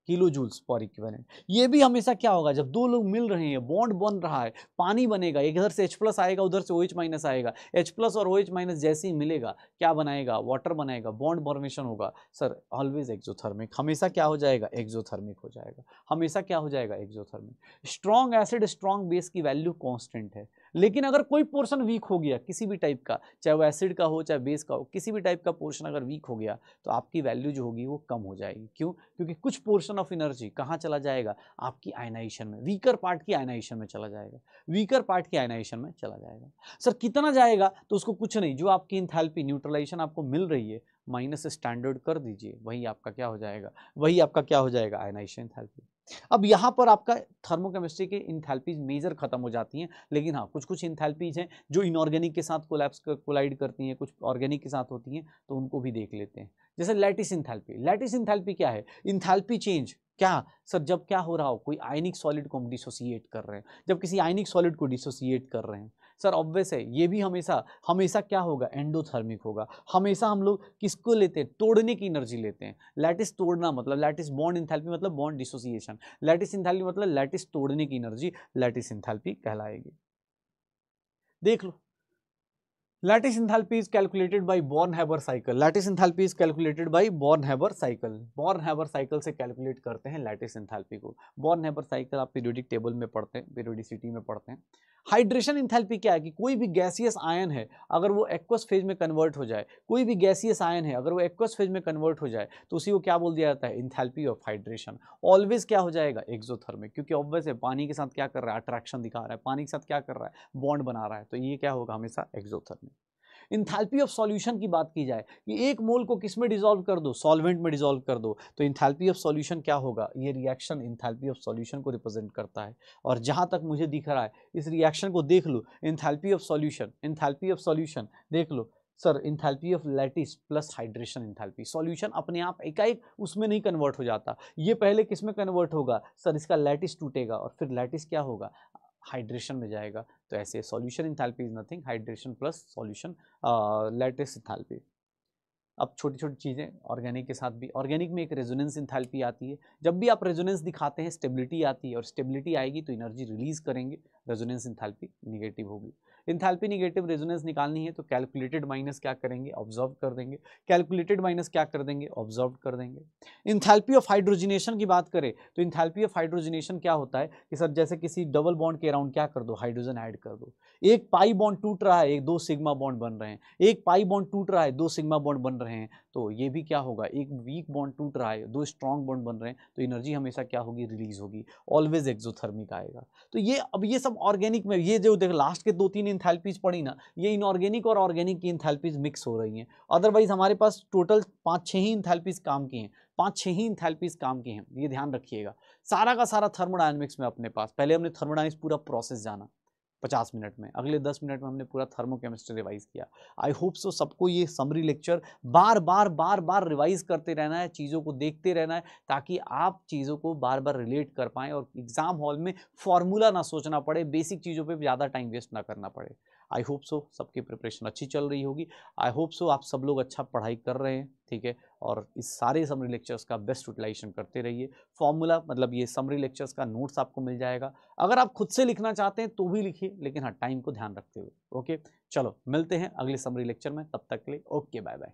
किलो जूल्स पर इक्विवेलेंट। ये भी हमेशा क्या होगा, जब दो लोग मिल रहे हैं, बॉन्ड बन रहा है, पानी बनेगा, एक इधर से H+ आएगा, उधर से OH- आएगा, H+ और OH- जैसे ही मिलेगा क्या बनाएगा, वाटर बनाएगा, बॉन्ड फॉर्मेशन होगा। सर ऑलवेज एक्सोथर्मिक, हमेशा क्या हो जाएगा, एक्सोथर्मिक हो जाएगा, हमेशा क्या हो जाएगा, exothermic. Strong acid strong base की वैल्यू कॉन्स्टेंट है, लेकिन अगर कोई पोर्शन वीक हो गया किसी भी टाइप का, चाहे वो एसिड का हो चाहे बेस का हो, किसी भी टाइप का पोर्शन अगर वीक हो गया तो आपकी वैल्यू जो होगी वो कम हो जाएगी। क्यों, क्योंकि कुछ पोर्शन ऑफ एनर्जी कहाँ चला जाएगा, आपकी आयनाइजेशन में, वीकर पार्ट की आयनाइजेशन में चला जाएगा, वीकर पार्ट की आयनाइजेशन में चला जाएगा। सर कितना जाएगा, तो उसको कुछ नहीं, जो आपकी इंथैल्पी न्यूट्रलाइजेशन आपको मिल रही है माइनस स्टैंडर्ड कर दीजिए, वही आपका क्या हो जाएगा, वही आपका क्या हो जाएगा, आयनाइजेशन इंथैल्पी। अब यहाँ पर आपका थर्मोकेमिस्ट्री के इंथैल्पीज मेजर खत्म हो जाती हैं, लेकिन हाँ कुछ कुछ इंथैल्पीज हैं जो इनऑर्गेनिक के साथ कोलाइड करती हैं, कुछ ऑर्गेनिक के साथ होती हैं, तो उनको भी देख लेते हैं। जैसे लैटिस इंथैल्पी, लैटिस इंथैल्पी क्या है, इंथैल्पी चेंज क्या, सर जब क्या हो रहा हो, कोई आयनिक सॉलिड को हम डिसोसिएट कर रहे हैं, जब किसी आयनिक सॉलिड को डिसोसिएट कर रहे हैं, सर ऑब्वियस है ये भी हमेशा हमेशा क्या होगा, एंडोथर्मिक होगा। हमेशा हम लोग किसको लेते हैं, तोड़ने की एनर्जी लेते हैं। लैटिस तोड़ना मतलब लैटिस बॉन्ड इंथैल्पी मतलब बॉन्ड डिसोसिएशन, लैटिस इंथैल्पी मतलब लैटिस तोड़ने की एनर्जी, लैटिस इंथैल्पी कहलाएगी। देख लो, lattice enthalpy is calculated by Born-Haber cycle. Lattice enthalpy is calculated by Born-Haber cycle. Born-Haber cycle से कैलकुलेट करते हैं lattice enthalpy को। Born-Haber cycle आप पीरियोडिक टेबल में पढ़ते हैं, पीरियोडिसिटी में पढ़ते हैं। हाइड्रेशन इंथैल्पी क्या है कि कोई भी गैसियस आयन है अगर वो एक्वस फेज में कन्वर्ट हो जाए, कोई भी गैसियस आयन है अगर वो एक्वस फेज में कन्वर्ट हो जाए तो उसी को क्या बोल दिया जाता है, इंथैल्पी ऑफ हाइड्रेशन। ऑलवेज क्या हो जाएगा, एक्सोथर्मिक, क्योंकि ऑब्वियस है पानी के साथ क्या कर रहा है, अट्रैक्शन दिखा रहा है, पानी के साथ क्या कर रहा है, बॉन्ड बना रहा है, तो ये क्या होगा, हमेशा एक्सोथर्मिक। इंथैल्पी ऑफ सॉल्यूशन की बात की जाए कि एक मोल को किस में डिसॉल्व कर दो, सॉल्वेंट में डिसॉल्व कर दो, तो इंथैल्पी ऑफ सॉल्यूशन क्या होगा, ये रिएक्शन इंथैल्पी ऑफ सॉल्यूशन को रिप्रेजेंट करता है। और जहां तक मुझे दिख रहा है इस रिएक्शन को देख लो, enthalpy of solution, enthalpy of solution देख लो sir, enthalpy of lattice plus hydration enthalpy. Solution अपने आप एकाएक उसमें नहीं कन्वर्ट हो जाता, ये पहले किस में कन्वर्ट होगा सर, इसका लैटिस टूटेगा और फिर लैटिस क्या होगा, हाइड्रेशन में जाएगा। तो ऐसे solution enthalpy is nothing, hydration plus solution lattice enthalpy. अब छोटी छोटी चीज़ें ऑर्गेनिक के साथ भी, ऑर्गेनिक में एक रेजोनेंस इंथैल्पी आती है, जब भी आप रेजोनेंस दिखाते हैं स्टेबिलिटी आती है, और स्टेबिलिटी आएगी तो एनर्जी रिलीज करेंगे, रेजोनेंस इंथैल्पी नेगेटिव होगी। इंथैल्पी नेगेटिव रेजोनेंस निकालनी है तो कैलकुलेटेड माइनस क्या करेंगे, ऑब्जर्व कर देंगे, कैलकुलेटेड माइनस क्या कर देंगे, ऑब्जर्व कर देंगे। इंथैल्पी ऑफ हाइड्रोजनेशन की बात करें तो इंथैल्पी ऑफ हाइड्रोजनेशन क्या होता है कि सर जैसे किसी डबल बॉन्ड के अराउंड क्या कर दो, हाइड्रोजन ऐड कर दो। एक पाई बॉन्ड टूट रहा है, एक दो सिग्मा बॉन्ड बन रहे हैं, एक पाई बॉन्ड टूट रहा है, दो सिग्मा बॉन्ड बन रहे हैं, तो ये भी क्या होगा, एक वीक बॉन्ड टूट रहा है, दो स्ट्रॉन्ग बॉन्ड बन रहे हैं, तो एनर्जी हमेशा क्या होगी, रिलीज होगी, ऑलवेज एक्सोथर्मिक आएगा। तो ये अब ये सब ऑर्गेनिक में, ये जो देख लास्ट के 2-3 इंथैल्पीज पड़ी ना, ये इनऑर्गेनिक और ऑर्गेनिक की इंथैल्पीज मिक्स हो रही हैं। अदरवाइज हमारे पास टोटल 5-6 ही इंथैल्पीज काम की हैं, 5-6 ही इंथैल्पीज काम की हैं, ये ध्यान रखिएगा। सारा का सारा थर्मोडायनेमिक्स में अपने पास, पहले हमने थर्मोडायनेमिक्स पूरा प्रोसेस जाना 50 मिनट में, अगले 10 मिनट में हमने पूरा थर्मोकेमिस्ट्री रिवाइज किया। आई होप सो सबको ये समरी लेक्चर बार बार रिवाइज करते रहना है, चीज़ों को देखते रहना है, ताकि आप चीज़ों को बार बार रिलेट कर पाएँ और एग्जाम हॉल में फॉर्मूला ना सोचना पड़े, बेसिक चीज़ों पे ज़्यादा टाइम वेस्ट ना करना पड़े। आई होप सो सबकी प्रिपरेशन अच्छी चल रही होगी। आई होप सो आप सब लोग अच्छा पढ़ाई कर रहे हैं, ठीक है, और इस सारे समरी लेक्चर्स का बेस्ट यूटिलाइजेशन करते रहिए। फॉर्मूला मतलब ये समरी लेक्चर्स का नोट्स आपको मिल जाएगा, अगर आप खुद से लिखना चाहते हैं तो भी लिखिए, लेकिन हाँ टाइम को ध्यान रखते हुए। ओके, चलो मिलते हैं अगले समरी लेक्चर में, तब तक के लिए ओके, बाय बाय।